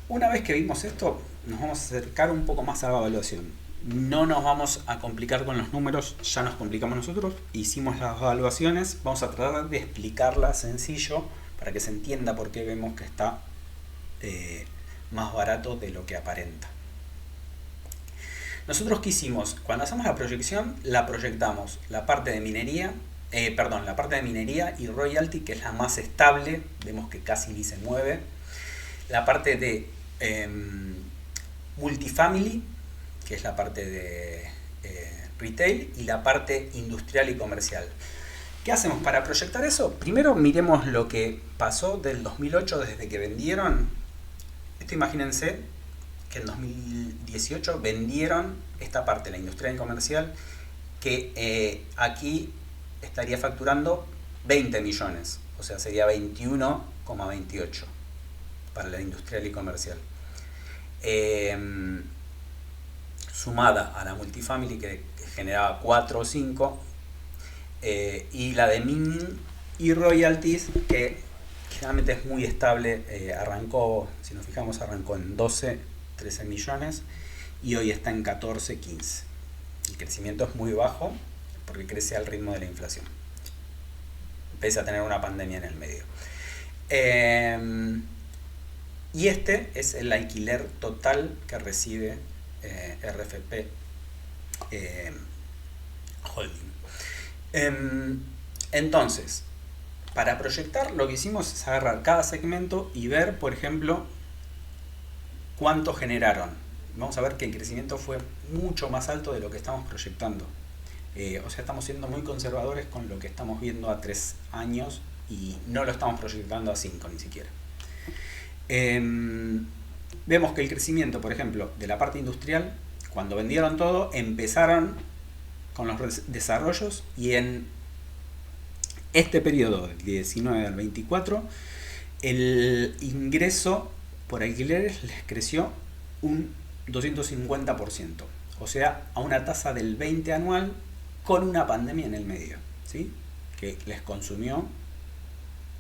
una vez que vimos esto, nos vamos a acercar un poco más a la evaluación. No nos vamos a complicar con los números, ya nos complicamos nosotros, hicimos las evaluaciones, vamos a tratar de explicarlas sencillo para que se entienda por qué vemos que está más barato de lo que aparenta. Nosotros ¿qué hicimos? Cuando hacemos la proyección, la proyectamos la parte de minería, la parte de minería y royalty, que es la más estable, vemos que casi ni se mueve, la parte de multifamily, que es la parte de retail, y la parte industrial y comercial. ¿Qué hacemos para proyectar eso? Primero miremos lo que pasó del 2008 desde que vendieron. Esto imagínense que en 2018 vendieron esta parte, la industrial y comercial, que aquí estaría facturando 20 millones, o sea sería 21,28. para la industrial y comercial. Sumada a la multifamily que generaba 4 o 5, y la de mining y royalties que generalmente es muy estable, arrancó, si nos fijamos, arrancó en 12, 13 millones y hoy está en 14, 15. El crecimiento es muy bajo porque crece al ritmo de la inflación, pese a tener una pandemia en el medio. Y este es el alquiler total que recibe RFP Holding. Entonces, para proyectar, lo que hicimos es agarrar cada segmento y ver, por ejemplo, cuánto generaron. Vamos a ver que el crecimiento fue mucho más alto de lo que estamos proyectando. O sea, estamos siendo muy conservadores con lo que estamos viendo a 3 años y no lo estamos proyectando a 5 ni siquiera. Vemos que el crecimiento, por ejemplo, de la parte industrial, cuando vendieron todo, empezaron con los desarrollos y en este periodo, del 19 al 24, el ingreso por alquileres les creció un 250%, o sea, a una tasa del 20 anual con una pandemia en el medio, ¿sí? Que les consumió,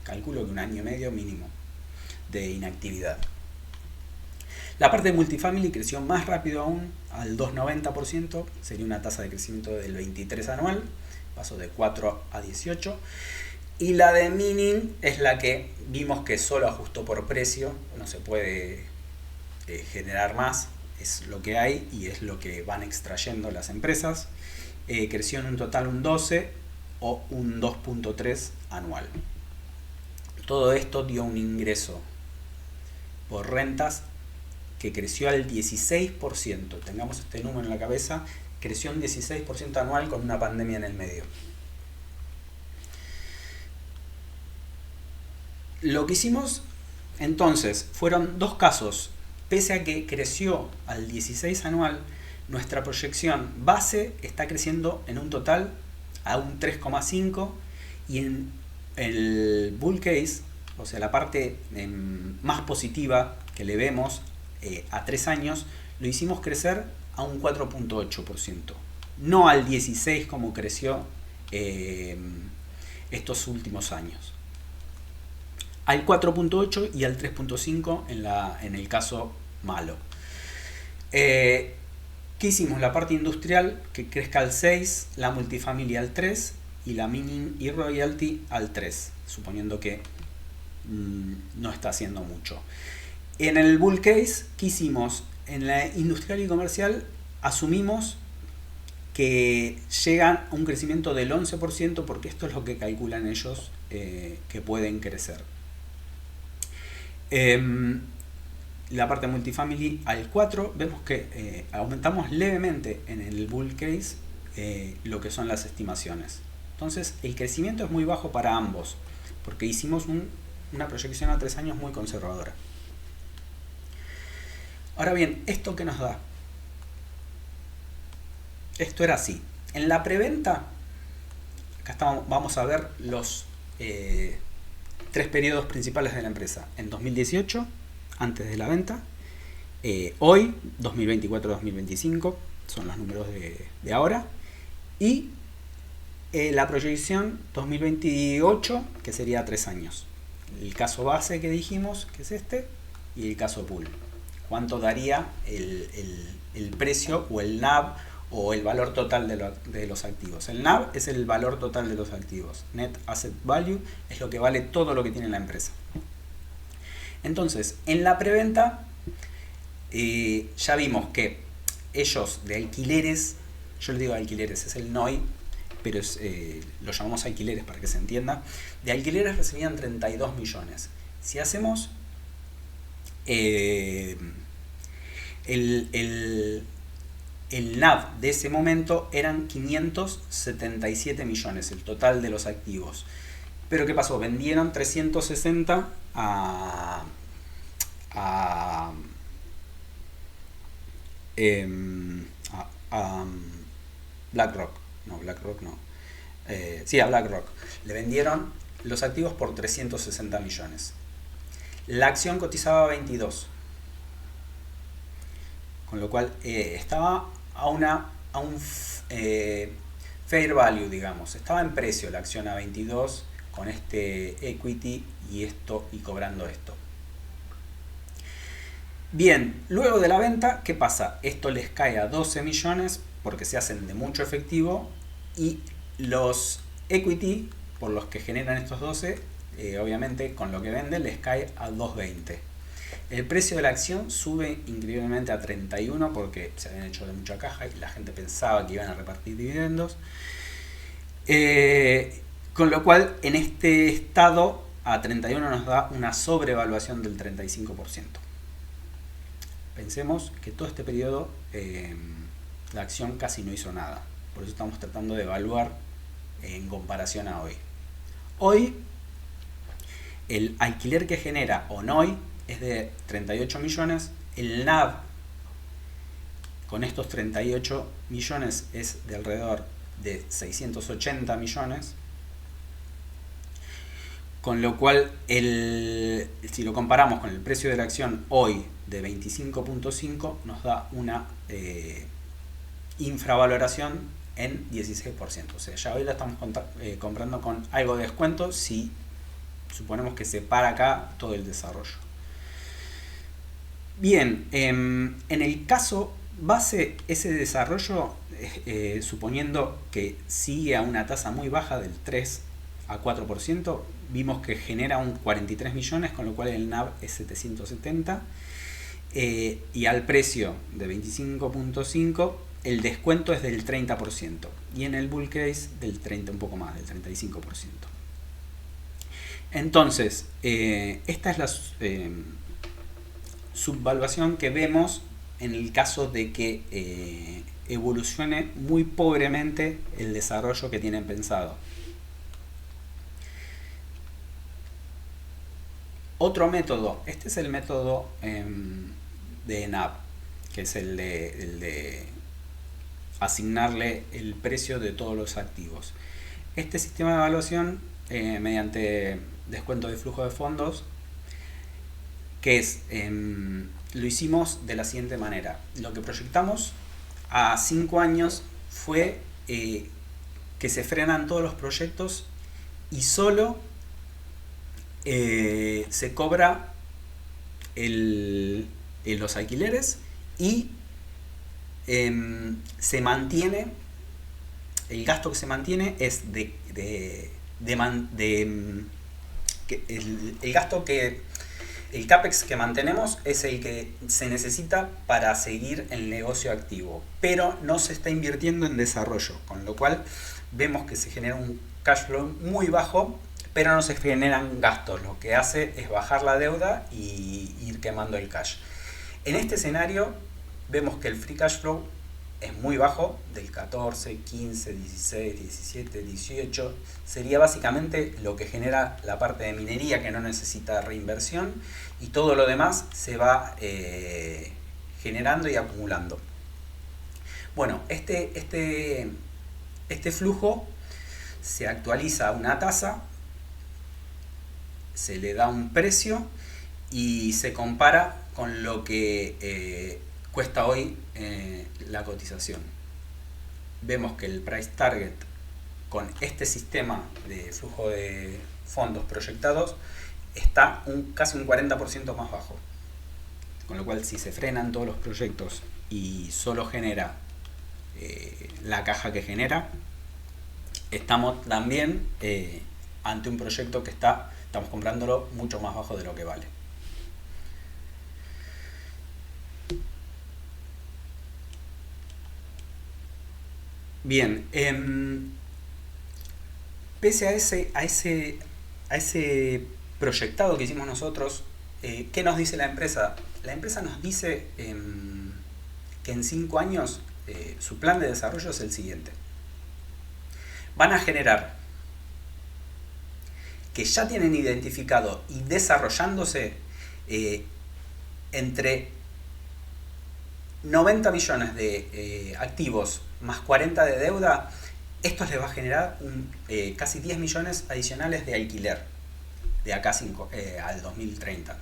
calculo que un año y medio mínimo de inactividad. La parte de multifamily creció más rápido aún, al 290%, sería una tasa de crecimiento del 23 anual, pasó de 4 a 18. Y la de mining es la que vimos que solo ajustó por precio, no se puede generar más, es lo que hay y es lo que van extrayendo las empresas. Creció en un total un 12 o un 2.3 anual. Todo esto dio un ingreso por rentas que creció al 16%. Tengamos este número en la cabeza, creció un 16% anual con una pandemia en el medio. Lo que hicimos entonces fueron dos casos. Pese a que creció al 16 anual, nuestra proyección base está creciendo en un total a un 3,5 y en el bull case, o sea, la parte más positiva que le vemos a 3 años, lo hicimos crecer a un 4.8%, no al 16 como creció estos últimos años. Al 4.8 y al 3.5 en el caso malo. ¿Qué hicimos? La parte industrial que crezca al 6, la multifamily al 3 y la mining y royalty al 3, suponiendo que no está haciendo mucho. En el bull case, ¿qué hicimos? En la industrial y comercial asumimos que llegan a un crecimiento del 11% porque esto es lo que calculan ellos que pueden crecer. La parte multifamily al 4, vemos que aumentamos levemente en el bull case lo que son las estimaciones. Entonces el crecimiento es muy bajo para ambos porque hicimos una proyección a 3 años muy conservadora. Ahora bien, ¿esto qué nos da? Esto era así. En la preventa, acá vamos a ver los 3 periodos principales de la empresa. En 2018, antes de la venta, hoy, 2024-2025, son los números de ahora, y la proyección 2028, que sería 3 años. El caso base que dijimos, que es este, y el caso pool. ¿Cuánto daría el precio o el NAV o el valor total de los activos? El NAV es el valor total de los activos. Net Asset Value es lo que vale todo lo que tiene la empresa. Entonces, en la preventa ya vimos que ellos de alquileres, yo le digo alquileres, es el NOI, pero lo llamamos alquileres para que se entienda, de alquileres recibían 32 millones. Si hacemos el NAV de ese momento eran 577 millones, el total de los activos. Pero ¿qué pasó? Vendieron 360 a BlackRock. No, BlackRock no. Sí, a BlackRock. Le vendieron los activos por 360 millones. La acción cotizaba a 22, con lo cual estaba a un fair value, digamos. Estaba en precio la acción a 22 con este equity y cobrando esto. Bien, luego de la venta, ¿qué pasa? Esto les cae a 12 millones porque se hacen de mucho efectivo y los equity por los que generan estos 12, obviamente con lo que venden les cae a 2.20. El precio de la acción sube increíblemente a 31 porque se habían hecho de mucha caja y la gente pensaba que iban a repartir dividendos. Con lo cual, en este estado, a 31 nos da una sobrevaluación del 35%. Pensemos que todo este periodo la acción casi no hizo nada. Por eso estamos tratando de evaluar en comparación a hoy. Hoy, el alquiler que genera ONOI es de 38 millones. El NAV con estos 38 millones es de alrededor de 680 millones. Con lo cual, si lo comparamos con el precio de la acción hoy de 25.5, nos da una infravaloración en 16%. O sea, ya hoy la estamos comprando con algo de descuento si suponemos que se para acá todo el desarrollo. Bien, en el caso base, ese desarrollo, suponiendo que sigue a una tasa muy baja del 3 a 4%, vimos que genera un 43 millones, con lo cual el NAV es 770, y al precio de 25.5 el descuento es del 30%, y en el bull case del 30, un poco más, del 35%. Entonces, esta es la subvaluación que vemos en el caso de que evolucione muy pobremente el desarrollo que tienen pensado. Otro método, este es el método de NAV, que es el de asignarle el precio de todos los activos. Este sistema de evaluación, mediante descuento de flujo de fondos, que es, lo hicimos de la siguiente manera. Lo que proyectamos a 5 años fue que se frenan todos los proyectos y solo se cobra los alquileres y se mantiene, el gasto que se mantiene es el gasto que el CAPEX que mantenemos es el que se necesita para seguir el negocio activo, pero no se está invirtiendo en desarrollo, con lo cual vemos que se genera un cash flow muy bajo, pero no se generan gastos. Lo que hace es bajar la deuda y ir quemando el cash. En este escenario vemos que el free cash flow es muy bajo, del 14, 15, 16, 17, 18. Sería básicamente lo que genera la parte de minería, que no necesita reinversión, y todo lo demás se va generando y acumulando. Bueno, este flujo se actualiza a una tasa, se le da un precio y se compara con lo que cuesta hoy la cotización. Vemos que el price target con este sistema de flujo de fondos proyectados está casi un 40% más bajo. Con lo cual, si se frenan todos los proyectos y solo genera la caja que genera, estamos también ante un proyecto que estamos comprándolo mucho más bajo de lo que vale. Bien, pese a ese proyectado que hicimos nosotros, ¿qué nos dice la empresa? La empresa nos dice que en 5 años su plan de desarrollo es el siguiente. Van a generar, que ya tienen identificado y desarrollándose, entre 90 millones de activos más 40 de deuda. Esto les va a generar casi 10 millones adicionales de alquiler de acá al 2030.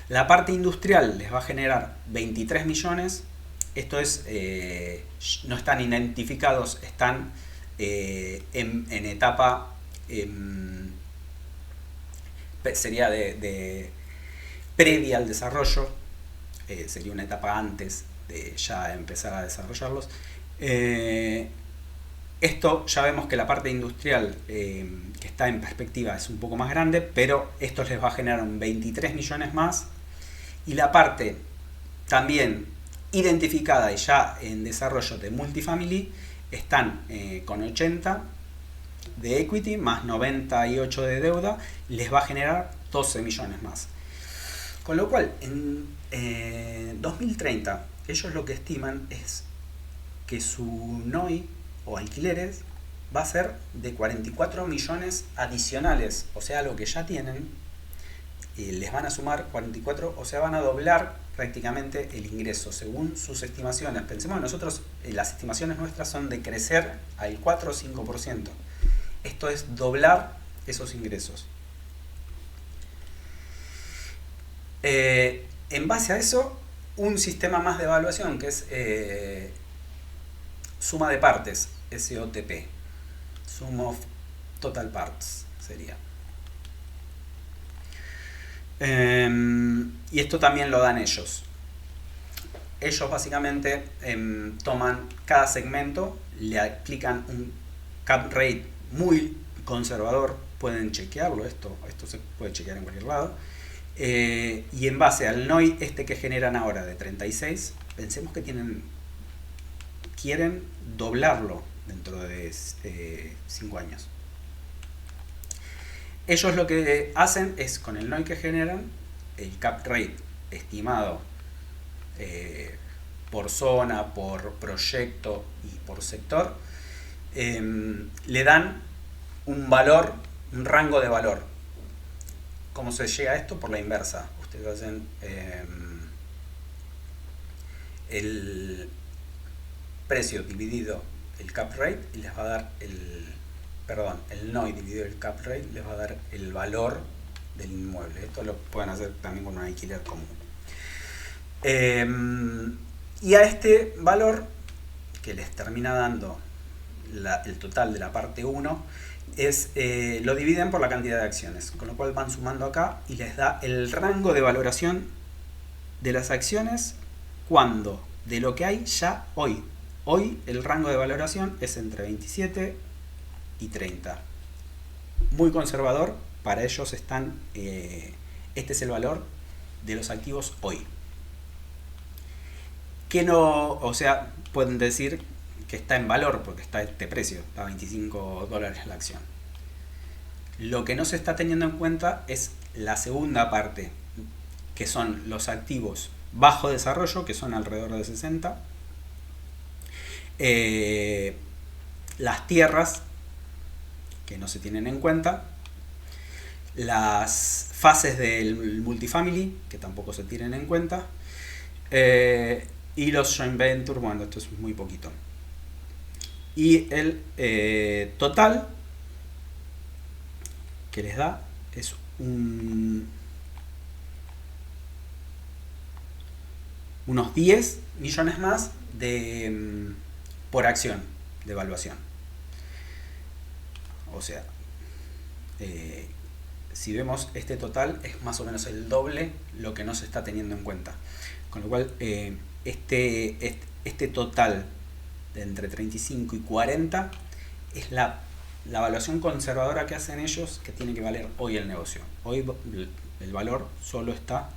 La parte industrial les va a generar 23 millones. Esto es, no están identificados, están en etapa, sería de previa al desarrollo, sería una etapa antes de ya empezar a desarrollarlos. Esto ya vemos que la parte industrial que está en perspectiva es un poco más grande, pero esto les va a generar un 23 millones más. Y la parte también identificada y ya en desarrollo de multifamily están con 80 de equity más 98 de deuda, les va a generar 12 millones más. Con lo cual, en 2030, ellos lo que estiman es que su NOI o alquileres va a ser de 44 millones adicionales, o sea, lo que ya tienen, les van a sumar 44, o sea, van a doblar prácticamente el ingreso según sus estimaciones. Pensemos, nosotros, las estimaciones nuestras son de crecer al 4 o 5%. Esto es doblar esos ingresos. En base a eso, un sistema más de evaluación que es suma de partes, SOTP, Sum of Total Parts sería. Y esto también lo dan ellos. Ellos básicamente toman cada segmento, le aplican un cap rate muy conservador, pueden chequearlo, esto se puede chequear en cualquier lado. Y en base al NOI que generan ahora de 36, pensemos que quieren doblarlo dentro de 5 años. Ellos lo que hacen es, con el NOI que generan, el cap rate estimado por zona, por proyecto y por sector, le dan un valor, un rango de valor. ¿Cómo se llega a esto? Por la inversa. Ustedes hacen el precio dividido el cap rate y les va a dar el NOI dividido el cap rate les va a dar el valor del inmueble. Esto lo pueden hacer también con un alquiler común. Y a este valor que les termina dando el total de la parte 1 lo dividen por la cantidad de acciones, con lo cual van sumando acá y les da el rango de valoración de las acciones cuando de lo que hay ya hoy. Hoy el rango de valoración es entre 27 y 30. Muy conservador, para ellos este es el valor de los activos hoy. Que no, o sea, pueden decir que está en valor porque está este precio, a $25 la acción. Lo que no se está teniendo en cuenta es la segunda parte, que son los activos bajo desarrollo, que son alrededor de 60. Las tierras, que no se tienen en cuenta. Las fases del multifamily, que tampoco se tienen en cuenta. Y los joint venture, bueno, esto es muy poquito. Y el total que les da es unos 10 millones más por acción de evaluación. O sea, si vemos este total es más o menos el doble lo que no se está teniendo en cuenta. Con lo cual, este total de entre 35 y 40 es la evaluación conservadora que hacen ellos, que tiene que valer hoy el negocio. Hoy el valor solo está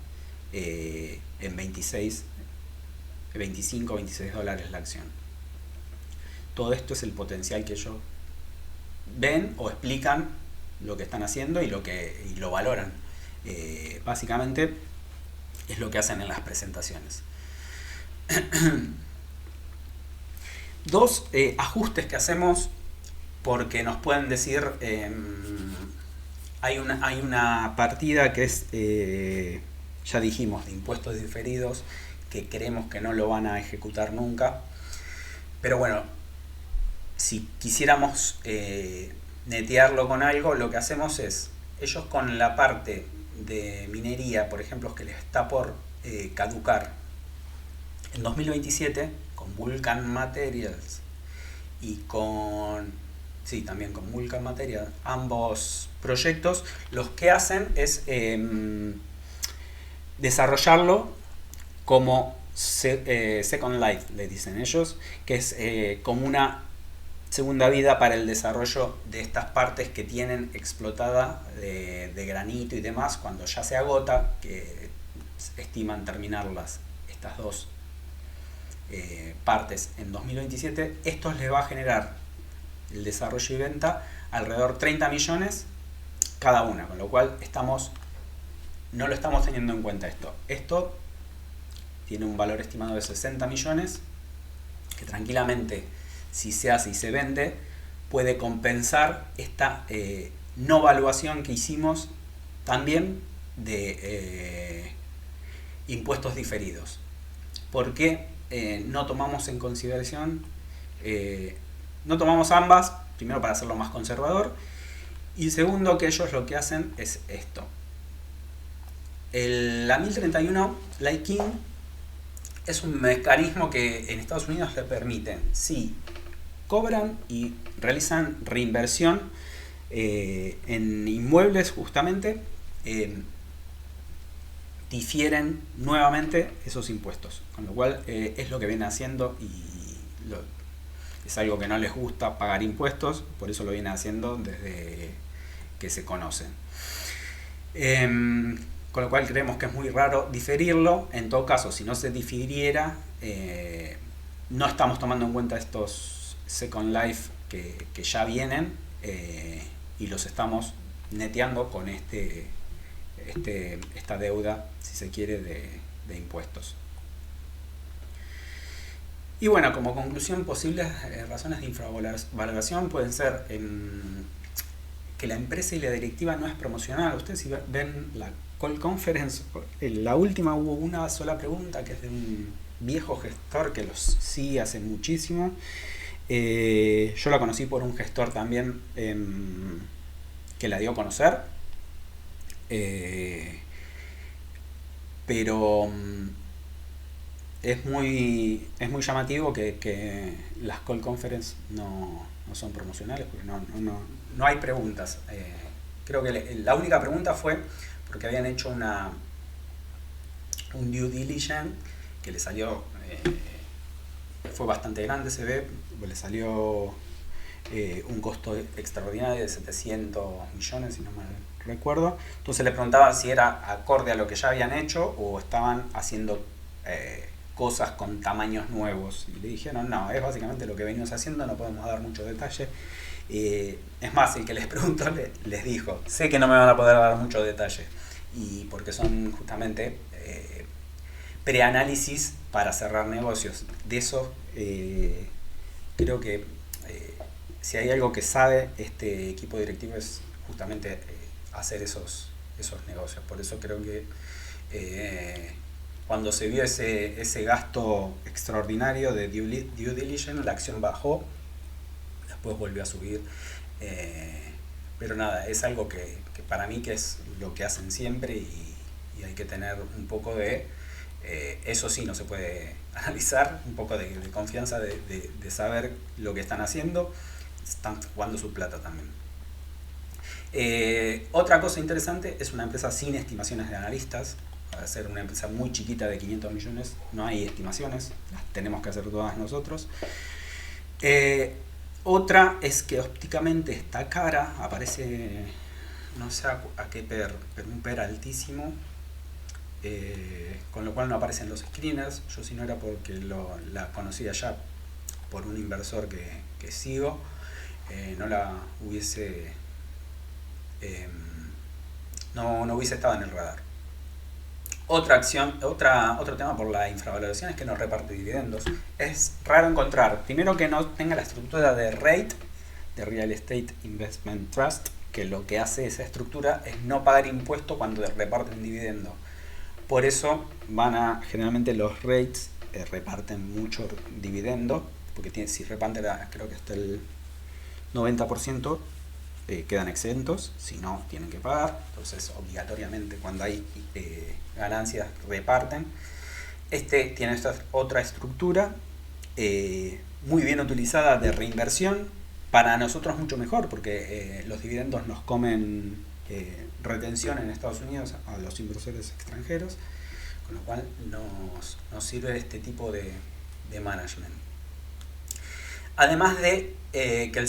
en 25 o 26 dólares la acción. Todo esto es el potencial que ellos ven o explican lo que están haciendo y lo valoran. Básicamente es lo que hacen en las presentaciones. Dos ajustes que hacemos porque nos pueden decir hay una partida que es ya dijimos, de impuestos diferidos, que creemos que no lo van a ejecutar nunca, pero bueno, si quisiéramos netearlo con algo, lo que hacemos es, ellos con la parte de minería, por ejemplo, que les está por caducar en 2027 con Vulcan Materials y también con Vulcan Materials, ambos proyectos, los que hacen es desarrollarlo como Second Life, le dicen ellos, que es como una segunda vida para el desarrollo de estas partes que tienen explotada de granito y demás, cuando ya se agota, que estiman terminarlas estas dos partes en 2027. Esto les va a generar el desarrollo y venta alrededor de 30 millones cada una, con lo cual no lo estamos teniendo en cuenta esto. Esto tiene un valor estimado de 60 millones que tranquilamente, si se hace y se vende, puede compensar esta no valuación que hicimos también de impuestos diferidos. ¿Por qué no tomamos en consideración? No tomamos ambas, primero para hacerlo más conservador, y segundo que ellos lo que hacen es esto. La 1031 Light King es un mecanismo que en Estados Unidos le permiten, si cobran y realizan reinversión en inmuebles justamente, difieren nuevamente esos impuestos, con lo cual es lo que viene haciendo y es algo que no les gusta pagar impuestos, por eso lo viene haciendo desde que se conocen. Con lo cual creemos que es muy raro diferirlo. En todo caso, si no se difiriera, no estamos tomando en cuenta estos Second Life que ya vienen y los estamos neteando con esta deuda, si se quiere, de impuestos. Y bueno, como conclusión, posibles razones de infravaloración pueden ser que la empresa y la directiva no es promocional. Ustedes, si ven la call conference, en la última hubo una sola pregunta, que es de un viejo gestor que los sigue hace muchísimo. Yo la conocí por un gestor también que la dio a conocer. Pero es muy llamativo que las call conference no son promocionales, porque no hay preguntas. Creo que la única pregunta fue porque habían hecho un due diligence que le salió, fue bastante grande, se ve, le salió un costo extraordinario de 700 millones, si no mal recuerdo. Entonces le preguntaban si era acorde a lo que ya habían hecho o estaban haciendo cosas con tamaños nuevos. Y le dijeron, no, es básicamente lo que venimos haciendo, no podemos dar mucho detalle. Es más, el que les preguntó les dijo, sé que no me van a poder dar mucho detalle, y porque son justamente preanálisis para cerrar negocios. De eso creo que si hay algo que sabe este equipo directivo es justamente hacer esos negocios. Por eso creo que cuando se vio ese gasto extraordinario de due diligence, la acción bajó, después volvió a subir, pero nada, es algo que para mí que es lo que hacen siempre, y hay que tener un poco de, eso sí, no se puede analizar, un poco de confianza de saber lo que están haciendo, están jugando su plata también. Otra cosa interesante, es una empresa sin estimaciones de analistas. Para ser una empresa muy chiquita de 500 millones no hay estimaciones, las tenemos que hacer todas nosotros. Otra es que ópticamente está cara, aparece, no sé a qué PER, pero un PER altísimo, con lo cual no aparecen los screeners. Yo, si no era porque la conocía ya por un inversor que sigo, no la hubiese no hubiese estado en el radar. Otro tema por la infravaloración es que no reparte dividendos. Es raro encontrar, primero, que no tenga la estructura de REIT, de Real Estate Investment Trust, que lo que hace esa estructura es no pagar impuestos cuando reparten dividendo. Por eso generalmente los REITs reparten mucho dividendo, porque si reparten, creo que hasta el 90%, quedan exentos, si no tienen que pagar, entonces obligatoriamente cuando hay ganancias reparten. Este tiene esta otra estructura muy bien utilizada de reinversión, para nosotros mucho mejor porque los dividendos nos comen retención en Estados Unidos a los inversores extranjeros, con lo cual nos sirve este tipo de management. Además de que el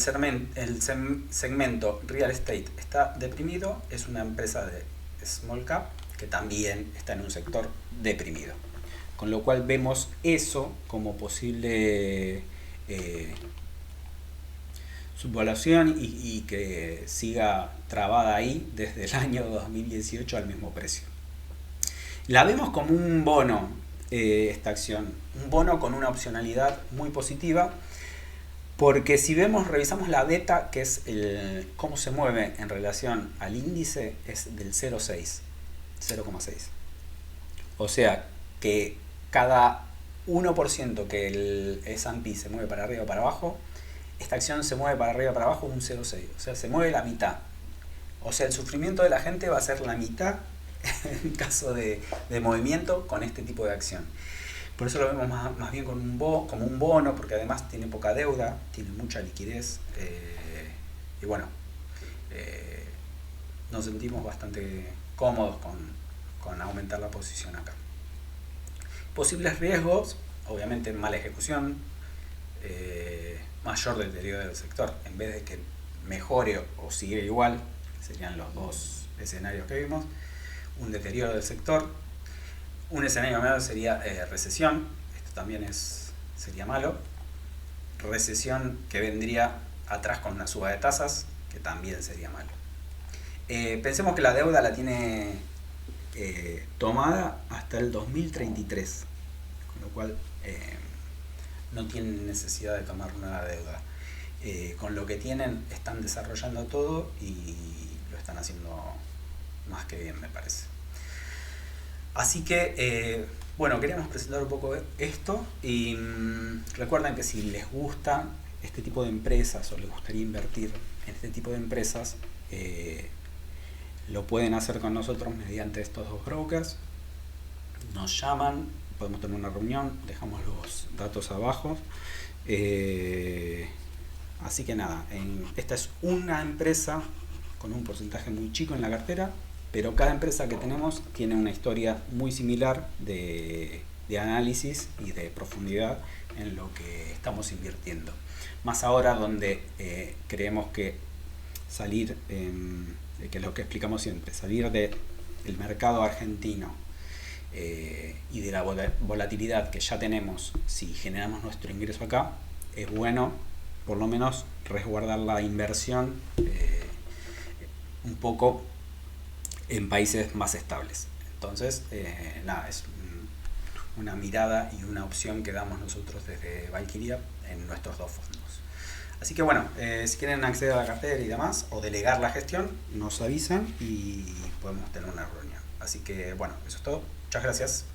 segmento real estate está deprimido, es una empresa de small cap que también está en un sector deprimido. Con lo cual vemos eso como posible subvaluación y que siga trabada ahí desde el año 2018 al mismo precio. La vemos como un bono, esta acción, un bono con una opcionalidad muy positiva, porque si revisamos la beta, que es cómo se mueve en relación al índice, es del 0,6. O sea que cada 1% que el S&P se mueve para arriba o para abajo, esta acción se mueve para arriba o para abajo un 0,6. O sea, se mueve la mitad. O sea, el sufrimiento de la gente va a ser la mitad en caso de movimiento con este tipo de acción. Por eso lo vemos más bien como un bono, porque además tiene poca deuda, tiene mucha liquidez. Y bueno, nos sentimos bastante cómodos con aumentar la posición acá. Posibles riesgos, obviamente mala ejecución, mayor deterioro del sector. En vez de que mejore o siga igual, serían los dos escenarios que vimos, un deterioro del sector. Un escenario malo sería recesión, esto también sería malo. Recesión que vendría atrás con una suba de tasas, que también sería malo. Pensemos que la deuda la tiene tomada hasta el 2033, con lo cual no tienen necesidad de tomar nueva deuda. Con lo que tienen están desarrollando todo y lo están haciendo más que bien, me parece. Así que, bueno, queríamos presentar un poco esto y recuerden que si les gusta este tipo de empresas o les gustaría invertir en este tipo de empresas, lo pueden hacer con nosotros mediante estos dos brokers. Nos llaman, podemos tener una reunión, dejamos los datos abajo. Así que nada, esta es una empresa con un porcentaje muy chico en la cartera, pero cada empresa que tenemos tiene una historia muy similar de análisis y de profundidad en lo que estamos invirtiendo. Más ahora donde creemos que salir, que es lo que explicamos siempre, salir del mercado argentino y de la volatilidad que ya tenemos si generamos nuestro ingreso acá, es bueno por lo menos resguardar la inversión un poco en países más estables. Entonces, nada, es una mirada y una opción que damos nosotros desde Valkyria en nuestros dos fondos. Así que bueno, si quieren acceder a la cartera y demás, o delegar la gestión, nos avisan y podemos tener una reunión. Así que bueno, eso es todo. Muchas gracias.